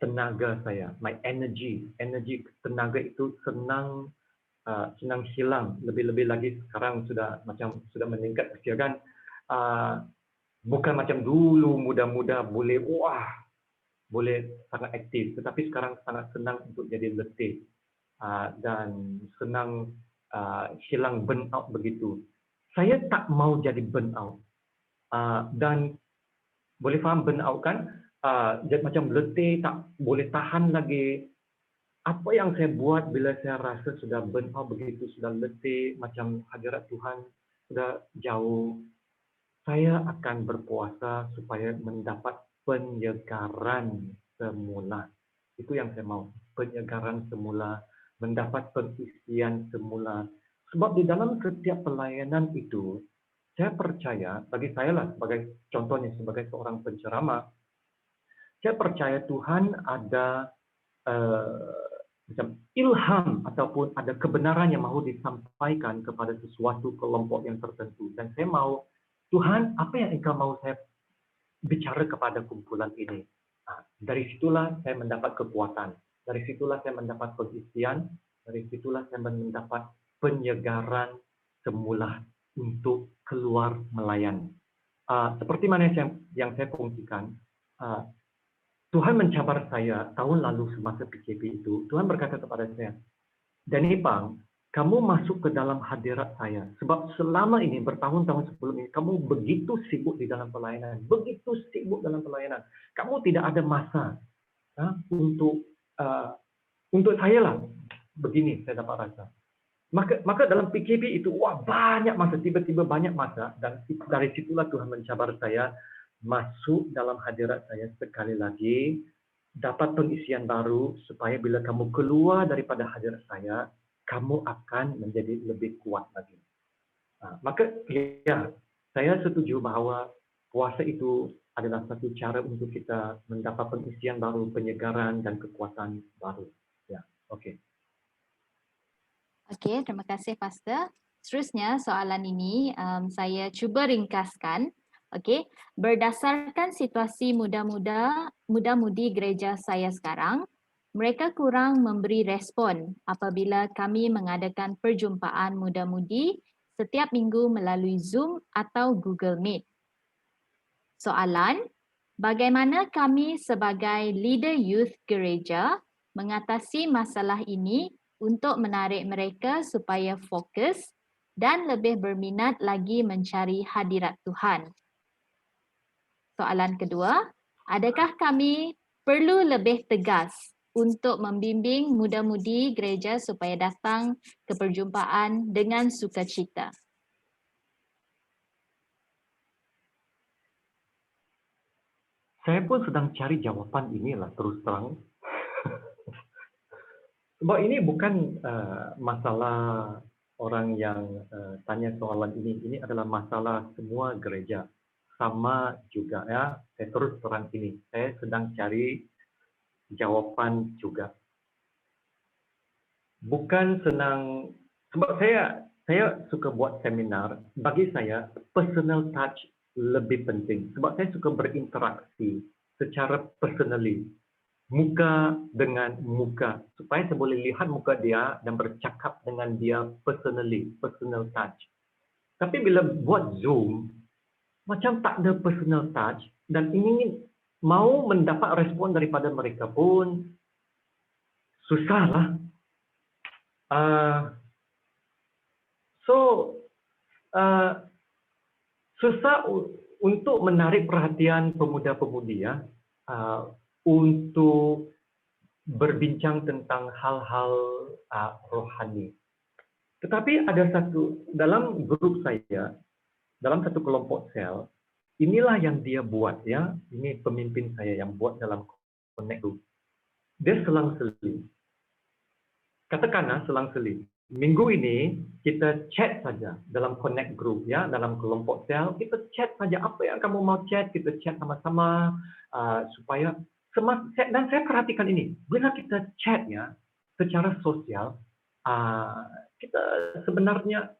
tenaga saya, my energy tenaga itu senang hilang. Lebih-lebih lagi sekarang sudah meningkat usia kan. Bukan macam dulu muda-muda boleh sangat aktif, tetapi sekarang sangat senang untuk jadi letih dan senang hilang burnout begitu. Saya tak mau jadi burnout. Dan boleh faham burnout kan? Jadi macam letih, tak boleh tahan lagi. Apa yang saya buat bila saya rasa sudah burnout begitu, sudah letih, macam hadirat Tuhan sudah jauh, saya akan berpuasa supaya mendapat penyegaran semula. Itu yang saya mau, penyegaran semula, mendapat pengisian semula. Sebab di dalam setiap pelayanan itu, saya percaya, bagi saya lah, sebagai contohnya, sebagai seorang penceramah, saya percaya Tuhan ada macam ilham ataupun ada kebenaran yang mahu disampaikan kepada sesuatu kelompok yang tertentu. Dan saya mau, Tuhan, apa yang Engkau mahu saya bicara kepada kumpulan ini? Dari situlah saya mendapat kekuatan. Dari situlah saya mendapat pengisian. Dari situlah saya mendapat penyegaran semula untuk keluar melayani. Seperti mana yang saya kongsikan, Tuhan mencabar saya tahun lalu semasa PKP itu. Tuhan berkata kepada saya, Danny Pang, kamu masuk ke dalam hadirat saya. Sebab selama ini, bertahun-tahun sebelum ini, kamu begitu sibuk di dalam pelayanan. Begitu sibuk dalam pelayanan. Kamu tidak ada masa untuk saya lah. Begini saya dapat rasa. Maka dalam PKP itu, wah banyak masa. Tiba-tiba banyak masa. Dan dari situlah Tuhan mencabar saya masuk dalam hadirat saya sekali lagi. Dapat pengisian baru supaya bila kamu keluar daripada hadirat saya, kamu akan menjadi lebih kuat lagi. Maka ya, saya setuju bahawa puasa itu adalah satu cara untuk kita mendapat pengisian baru, penyegaran dan kekuatan baru. Ya, okey. Okey, terima kasih Pastor. Seterusnya soalan ini saya cuba ringkaskan. Okey, berdasarkan situasi muda-mudi gereja saya sekarang, mereka kurang memberi respon apabila kami mengadakan perjumpaan muda-mudi setiap minggu melalui Zoom atau Google Meet. Soalan, bagaimana kami sebagai leader youth gereja mengatasi masalah ini untuk menarik mereka supaya fokus dan lebih berminat lagi mencari hadirat Tuhan? Soalan kedua, adakah kami perlu lebih tegas untuk membimbing muda-mudi gereja supaya datang ke perjumpaan dengan sukacita? Saya pun sedang cari jawapan inilah terus terang. Sebab ini bukan masalah orang yang tanya soalan ini. Ini adalah masalah semua gereja. Sama juga ya, saya terus terang ini. Saya sedang cari jawapan juga. Bukan senang, sebab saya suka buat seminar. Bagi saya, personal touch lebih penting. Sebab saya suka berinteraksi secara personally. Muka dengan muka. Supaya saya boleh lihat muka dia dan bercakap dengan dia personally, personal touch. Tapi bila buat Zoom, macam tak ada personal touch dan ingin mau mendapat respon daripada mereka pun susahlah. Susah untuk menarik perhatian pemuda-pemudi ya, untuk berbincang tentang hal-hal rohani. Tetapi ada satu dalam grup saya, dalam satu kelompok sel, inilah yang dia buat ya. Ini pemimpin saya yang buat dalam Connect Group. Dia selang-seli. Katakanlah selang-seli. Minggu ini kita chat saja dalam Connect Group ya, dalam kelompok sel, kita chat saja apa yang kamu mau chat, kita chat sama-sama supaya dan saya perhatikan ini. Bila kita chat ya secara sosial, kita sebenarnya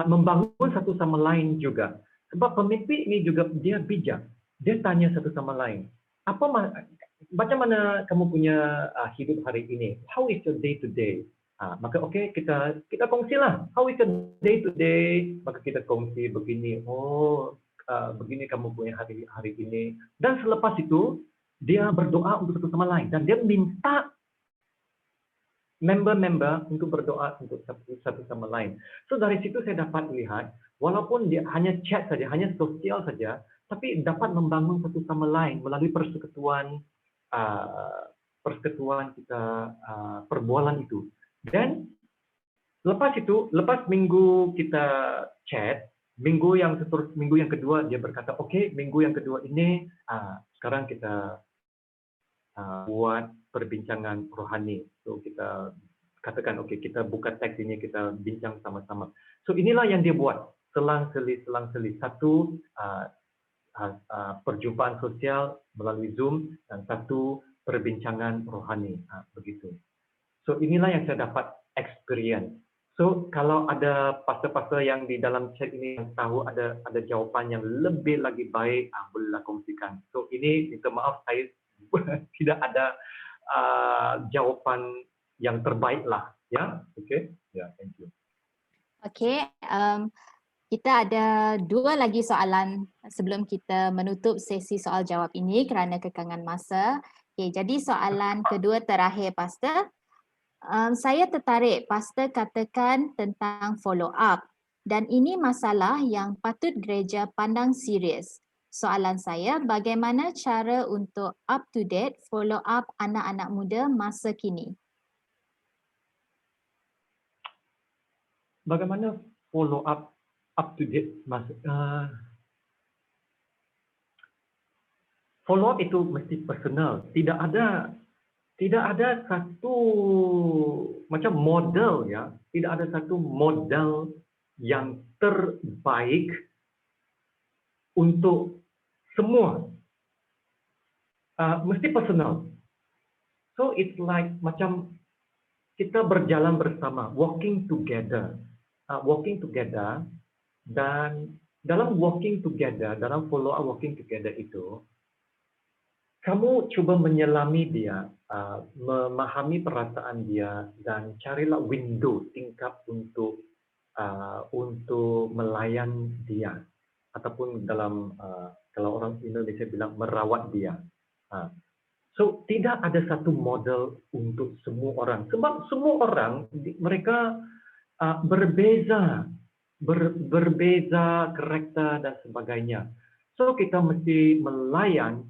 membangun satu sama lain juga. Sebab pemimpin ini juga dia bijak. Dia tanya satu sama lain. Macam mana kamu punya hidup hari ini? How is your day to day? Maka okey, kita kongsilah. How is your day to day? Maka kita kongsi begini. Begini kamu punya hari ini. Dan selepas itu dia berdoa untuk satu sama lain dan dia minta member-member untuk berdoa untuk satu sama lain. So dari situ saya dapat lihat, walaupun dia hanya chat saja, hanya sosial saja, tapi dapat membangun satu sama lain melalui persekutuan kita, perbualan itu. Dan lepas minggu kita chat, minggu yang kedua dia berkata, okey, minggu yang kedua ini sekarang kita buat perbincangan rohani. So kita katakan okey, kita buka teks ini, kita bincang sama-sama. So inilah yang dia buat, selang-seli. Satu perjumpaan sosial melalui Zoom dan satu perbincangan rohani. Begitu. So inilah yang saya dapat experience. So kalau ada pastor-pastor yang di dalam chat ini yang tahu ada jawapan yang lebih lagi baik, bolehlah kongsikan. So ini minta maaf, saya tidak ada jawapan yang terbaik lah, ya. Oke, ya, thank you. Okey, kita ada 2 lagi soalan sebelum kita menutup sesi soal jawab ini kerana kekangan masa. Okey, jadi soalan kedua terakhir, Pastor. Saya tertarik Pastor katakan tentang follow up dan ini masalah yang patut gereja pandang serius. Soalan saya, bagaimana cara untuk up to date follow up anak-anak muda masa kini? Bagaimana follow up to date, Mas? Follow up itu mesti personal. Tidak ada satu macam model, ya. Tidak ada satu model yang terbaik untuk semua. Mesti personal. So it's like macam kita berjalan bersama, walking together, dan dalam walking together, dalam follow up walking together itu, kamu coba menyelami dia, memahami perasaan dia, dan carilah window tingkap untuk melayan dia, ataupun dalam kalau orang Indonesia bilang merawat dia. So tidak ada satu model untuk semua orang, sebab semua orang mereka berbeza karakter dan sebagainya. So kita mesti melayan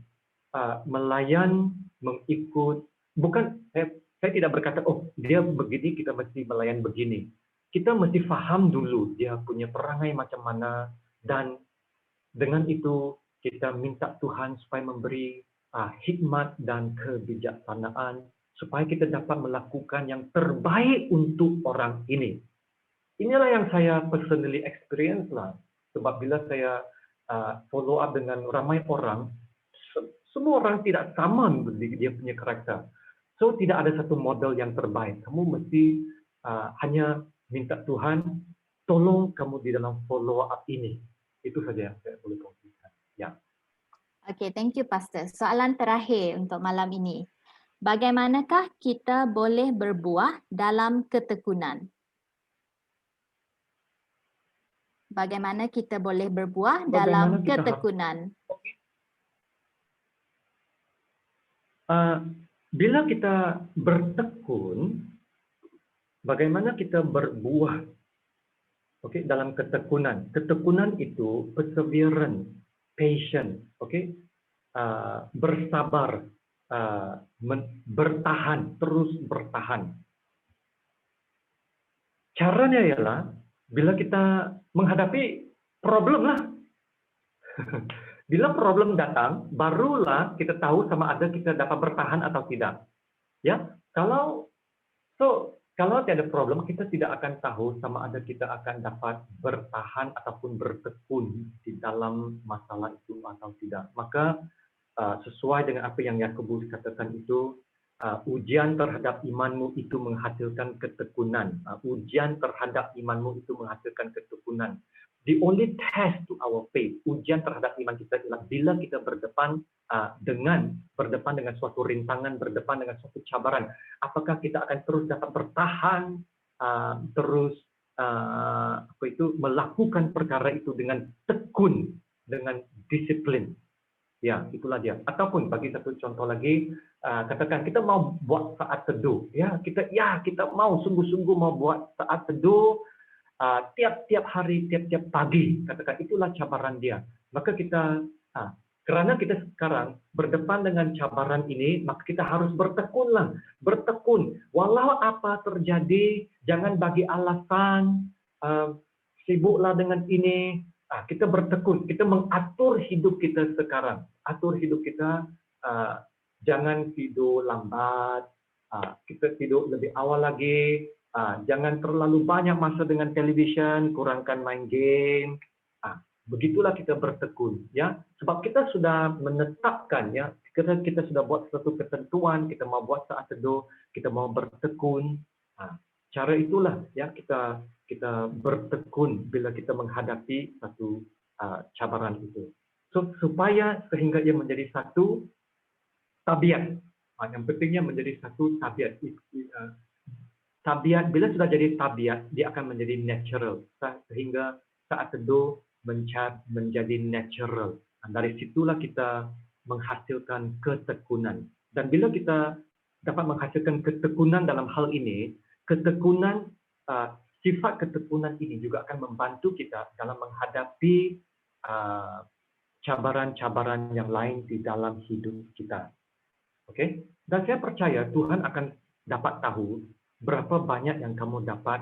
mengikut, bukan saya tidak berkata oh dia begini kita mesti melayan begini. Kita mesti faham dulu dia punya perangai macam mana, dan dengan itu kita minta Tuhan supaya memberi hikmat dan kebijaksanaan supaya kita dapat melakukan yang terbaik untuk orang ini. Inilah yang saya personally experience lah. Sebab bila saya follow up dengan ramai orang, semua orang tidak sama dia punya karakter. So tidak ada satu model yang terbaik. Kamu mesti hanya minta Tuhan, tolong kamu di dalam follow up ini. Itu saja yang saya boleh kongsikan. Ya. Okay, thank you Pastor. Soalan terakhir untuk malam ini. Bagaimanakah kita boleh berbuah dalam ketekunan? Bagaimana kita boleh berbuah dalam ketekunan? Bila kita bertekun, bagaimana kita berbuah? Okey, dalam ketekunan. Ketekunan itu perseverance, patient, okey, bersabar, bertahan, terus bertahan. Caranya ialah bila kita menghadapi problem lah. Bila problem datang, barulah kita tahu sama ada kita dapat bertahan atau tidak. Ya, kalau tiada problem, kita tidak akan tahu sama ada kita akan dapat bertahan ataupun bertekun di dalam masalah itu atau tidak. Maka sesuai dengan apa yang Yakobus katakan itu, ujian terhadap imanmu itu menghasilkan ketekunan. Ujian terhadap imanmu itu menghasilkan ketekunan. The only test to our faith, ujian terhadap iman kita adalah bila kita berdepan dengan suatu rintangan, berdepan dengan suatu cabaran. Apakah kita akan terus dapat bertahan, terus melakukan perkara itu dengan tekun, dengan disiplin. Ya, itulah dia. Ataupun bagi satu contoh lagi, katakan kita mau buat saat teduh, ya kita mau sungguh-sungguh mau buat saat teduh tiap-tiap hari, tiap-tiap pagi, katakan itulah cabaran dia. Maka kita karena kita sekarang berdepan dengan cabaran ini, maka kita harus bertekun. Walau apa terjadi, jangan bagi alasan sibuklah dengan ini. Kita bertekun, kita mengatur hidup kita sekarang. Atur hidup kita, jangan tidur lambat, kita tidur lebih awal lagi, jangan terlalu banyak masa dengan televisyen, kurangkan main game. Begitulah kita bertekun, ya. Sebab kita sudah menetapkan, ya, kita sudah buat suatu ketentuan, kita mau buat saat teduh, kita mau bertekun. Cara itulah, ya, kita bertekun bila kita menghadapi satu cabaran itu. So, supaya sehingga ia menjadi satu, tabiat. Yang pentingnya menjadi satu tabiat. Tabiat, bila sudah jadi tabiat, dia akan menjadi natural. Sehingga saat teduh menjadi natural. Dari situlah kita menghasilkan ketekunan. Dan bila kita dapat menghasilkan ketekunan dalam hal ini, sifat ketekunan ini juga akan membantu kita dalam menghadapi cabaran-cabaran yang lain di dalam hidup kita. Oke? Dan saya percaya Tuhan akan dapat tahu berapa banyak yang kamu dapat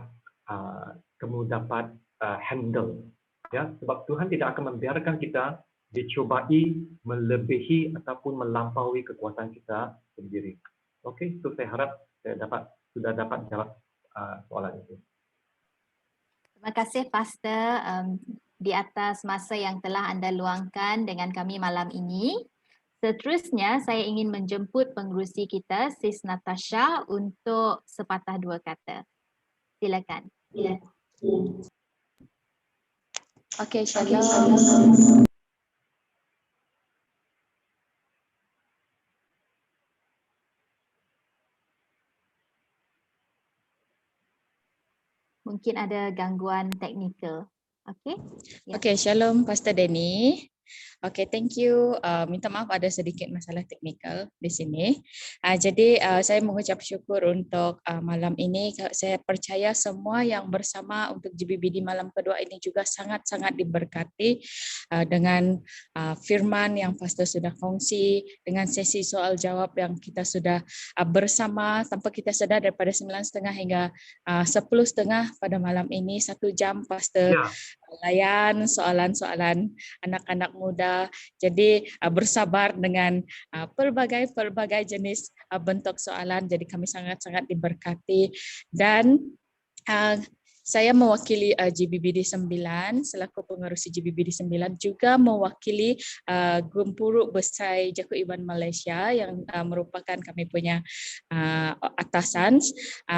handle. Ya, sebab Tuhan tidak akan membiarkan kita dicobai melebihi ataupun melampaui kekuatan kita sendiri. Oke, so saya harap saya sudah dapat jawab soalan itu. Terima kasih Pastor di atas masa yang telah anda luangkan dengan kami malam ini. Seterusnya saya ingin menjemput pengerusi kita Sis Natasha untuk sepatah dua kata. Silakan. Okey, Shalom. Mungkin ada gangguan teknikal. Okey. Ya. Okey, Shalom Pastor Denny. Okay, thank you. Minta maaf ada sedikit masalah teknikal di sini. Jadi saya mengucap syukur untuk malam ini. Saya percaya semua yang bersama untuk GBBD malam kedua ini juga sangat-sangat diberkati dengan firman yang Pastor sudah kongsi, dengan sesi soal jawab yang kita sudah bersama tanpa kita sedar daripada 9:30 hingga 10:30 pada malam ini. 1 jam Pastor layan soalan-soalan anak-anak muda. Jadi bersabar dengan pelbagai jenis bentuk soalan. Jadi kami sangat-sangat diberkati. Dan saya mewakili GBBD 9 selaku pengerusi GBBD 9, juga mewakili Gumpuruk Besai Jaku Iban Malaysia yang merupakan kami punya atasan,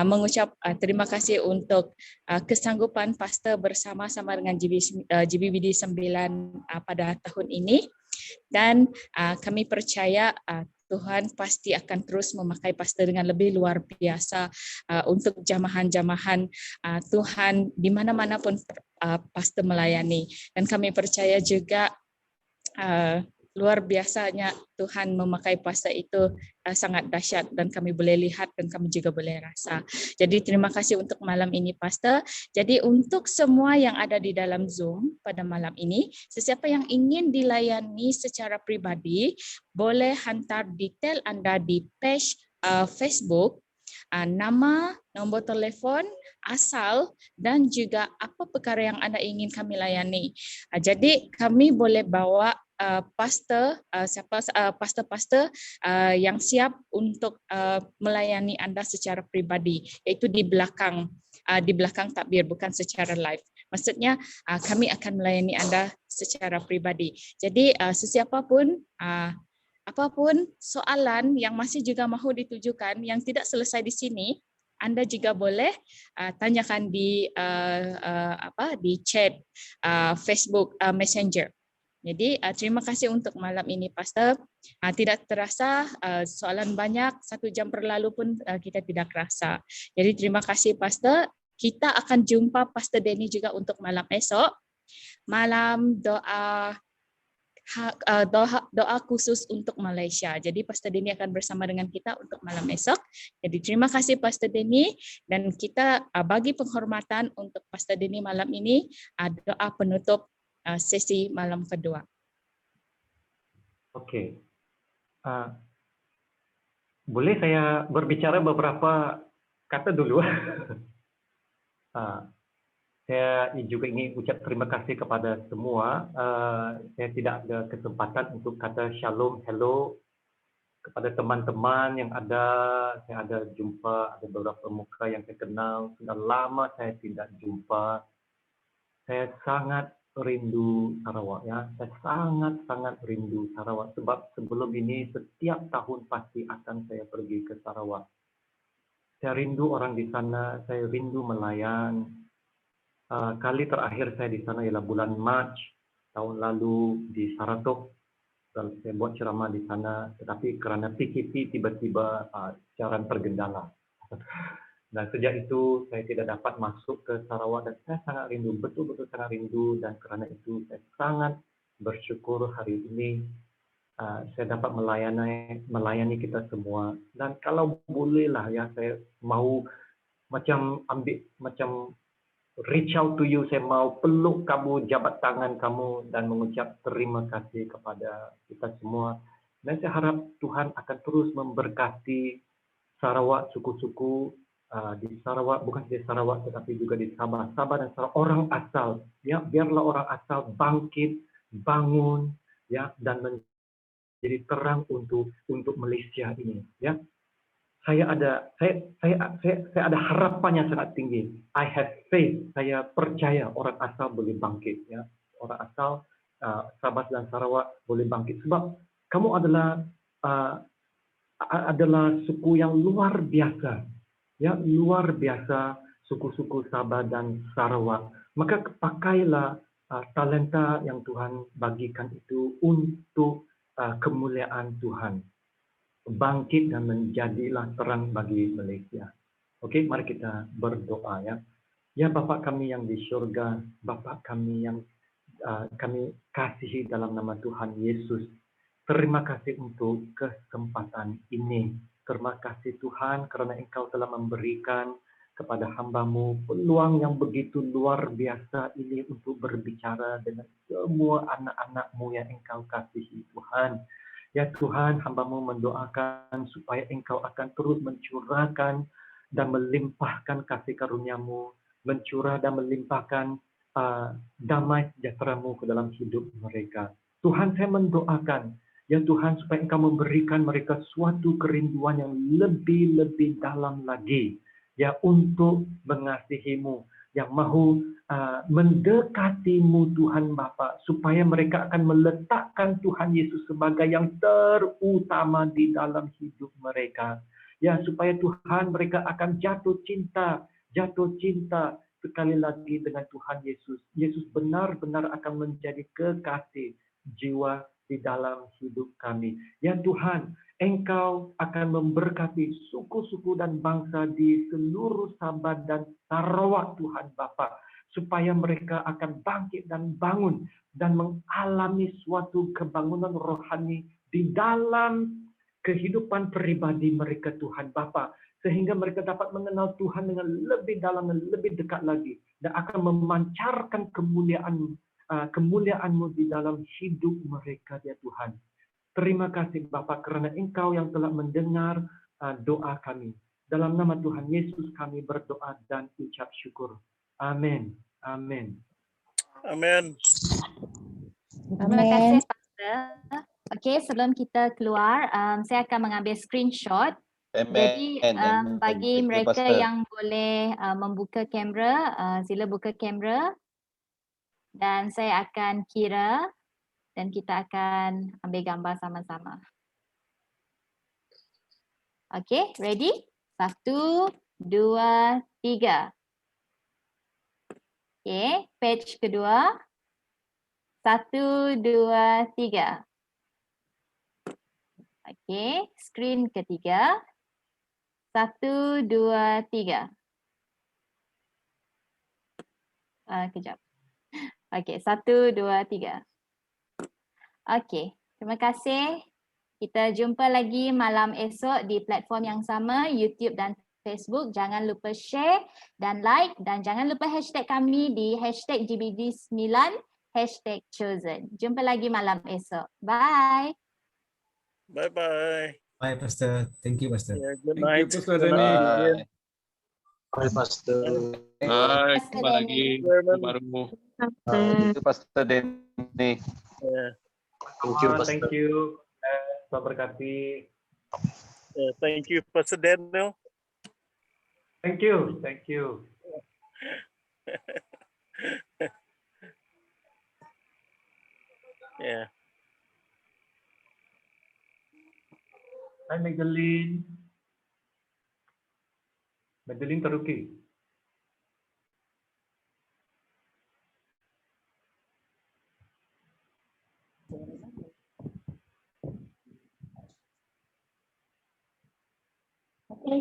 mengucap terima kasih untuk kesanggupan Pastor bersama-sama dengan GBBD 9 pada tahun ini. Dan kami percaya Tuhan pasti akan terus memakai Pastor dengan lebih luar biasa untuk jamahan-jamahan Tuhan di mana-mana pun Pastor melayani. Dan kami percaya juga luar biasanya Tuhan memakai Pastor itu sangat dahsyat dan kami boleh lihat dan kami juga boleh rasa. Jadi terima kasih untuk malam ini Pastor. Jadi untuk semua yang ada di dalam Zoom pada malam ini, sesiapa yang ingin dilayani secara pribadi boleh hantar detail anda di page Facebook, nama, nombor telefon, asal dan juga apa perkara yang anda ingin kami layani. Jadi kami boleh bawa pastor yang siap untuk melayani anda secara pribadi, iaitu di belakang takbir, bukan secara live. Maksudnya kami akan melayani anda secara pribadi. Jadi sesiapa pun apapun soalan yang masih juga mahu ditujukan yang tidak selesai di sini, anda juga boleh tanyakan di chat Facebook Messenger. Jadi terima kasih untuk malam ini Pastor. Tidak terasa soalan banyak, 1 jam berlalu pun kita tidak rasa. Jadi terima kasih Pastor. Kita akan jumpa Pastor Denny juga untuk malam esok. Malam doa khusus untuk Malaysia. Jadi Pastor Denny akan bersama dengan kita untuk malam esok. Jadi terima kasih Pastor Denny, dan kita bagi penghormatan untuk Pastor Denny malam ini, doa penutup sesi malam kedua. Oke. Boleh saya berbicara beberapa kata dulu? Saya juga ingin ucap terima kasih kepada semua. Saya tidak ada kesempatan untuk kata shalom, hello kepada teman-teman yang ada. Saya ada jumpa, ada beberapa muka yang saya kenal. Sudah lama saya tidak jumpa. Saya sangat rindu Sarawak, ya. Saya sangat rindu Sarawak, sebab sebelum ini setiap tahun pasti akan saya pergi ke Sarawak. Saya rindu orang di sana, saya rindu melayan. Kali terakhir saya di sana ialah bulan Mac tahun lalu di Saratog. Saya buat ceramah di sana, tetapi kerana PKP tiba-tiba siaran tergendala. Dan sejak itu saya tidak dapat masuk ke Sarawak dan saya sangat rindu, betul-betul sangat rindu, dan kerana itu saya sangat bersyukur hari ini saya dapat melayani kita semua. Dan kalau bolehlah ya, saya mau macam reach out to you, saya mau peluk kamu, jabat tangan kamu dan mengucap terima kasih kepada kita semua. Dan saya harap Tuhan akan terus memberkati Sarawak, suku-suku di Sarawak, bukan saja Sarawak tetapi juga di Sabah dan Sarawak, orang asal. Ya, biarlah orang asal bangkit, bangun, ya, dan menjadi terang untuk Malaysia ini. Ya, saya ada harapan yang sangat tinggi. I have faith. Saya percaya orang asal boleh bangkit. Ya, orang asal Sabah dan Sarawak boleh bangkit sebab kamu adalah suku yang luar biasa. Ya, luar biasa suku-suku Sabah dan Sarawak. Maka pakailah talenta yang Tuhan bagikan itu untuk kemuliaan Tuhan. Bangkit dan menjadilah terang bagi Malaysia. Okey, mari kita berdoa ya. Ya Bapa kami yang di syurga, Bapa kami yang kami kasihi dalam nama Tuhan Yesus. Terima kasih untuk kesempatan ini. Terima kasih Tuhan kerana Engkau telah memberikan kepada hamba-Mu peluang yang begitu luar biasa ini untuk berbicara dengan semua anak-anak-Mu yang Engkau kasihi Tuhan. Ya Tuhan, hamba-Mu mendoakan supaya Engkau akan terus mencurahkan dan melimpahkan kasih karunia-Mu, mencurah dan melimpahkan damai sejahtera-Mu ke dalam hidup mereka. Tuhan, saya mendoakan ya Tuhan, supaya Engkau memberikan mereka suatu kerinduan yang lebih dalam lagi, ya, untuk mengasihi-Mu, yang mahu mendekati-Mu Tuhan Bapa, supaya mereka akan meletakkan Tuhan Yesus sebagai yang terutama di dalam hidup mereka. Ya, supaya Tuhan mereka akan jatuh cinta sekali lagi dengan Tuhan Yesus. Yesus benar-benar akan menjadi kekasih jiwa di dalam hidup kami. Ya Tuhan, Engkau akan memberkati suku-suku dan bangsa di seluruh Sabah dan Sarawak Tuhan Bapa, supaya mereka akan bangkit dan bangun dan mengalami suatu kebangunan rohani di dalam kehidupan pribadi mereka Tuhan Bapa, sehingga mereka dapat mengenal Tuhan dengan lebih dalam dan lebih dekat lagi, dan akan memancarkan kemuliaan-Mu di dalam hidup mereka ya Tuhan. Terima kasih Bapa kerana Engkau yang telah mendengar doa kami. Dalam nama Tuhan Yesus kami berdoa dan ucap syukur. Amin. Amin. Amin. Terima kasih Pastor. Okey, sebelum kita keluar, saya akan mengambil screenshot. Jadi bagi mereka yang boleh membuka kamera, sila buka kamera. Dan saya akan kira dan kita akan ambil gambar sama-sama. Okay, ready? 1, 2, 3. Okay, page kedua. 1, 2, 3. Okay, screen ketiga. 1, 2, 3. Kejap. Okey, 1, 2, 3. Okey, terima kasih. Kita jumpa lagi malam esok di platform yang sama, YouTube dan Facebook. Jangan lupa share dan like, dan jangan lupa hashtag kami di #GBD9, #chosen. Jumpa lagi malam esok. Bye. Bye-bye. Bye, Pastor. Thank you, Pastor. Yeah, good Thank you, night. Pastor Good night. Denny. Bye, Pastor. Hai, Pastor jumpa lagi. Denny. Baru. Thank you, Pastor Denny. Yeah. Thank you, Pastor. Thank you. Tuhan berkati. Yeah, thank you, Pastor Daniel. Thank you. Thank you. Yeah. Hai Magdalene. Magdalene Taruki.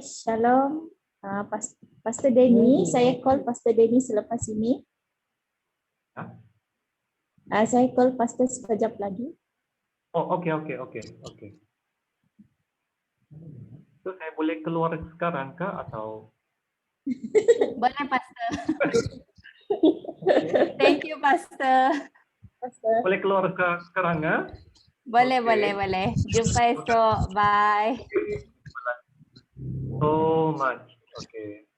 Okay, Shalom. Pastor Denny, saya call Pastor Denny selepas ini. Saya call Pastor sekejap lagi. Oh, okey. So saya boleh keluar sekarang kah atau? Boleh, Pastor. Thank you, Pastor. Boleh keluar sekarang ah? Boleh, Okay. boleh. Jumpa esok. Bye. So much. Okay.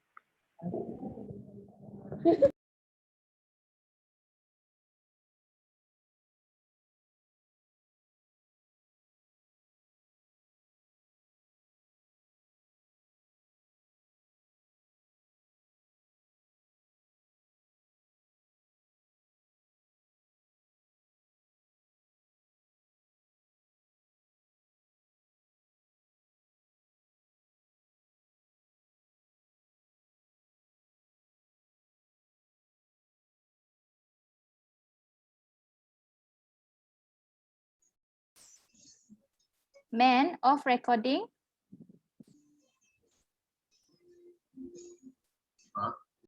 Man, off recording.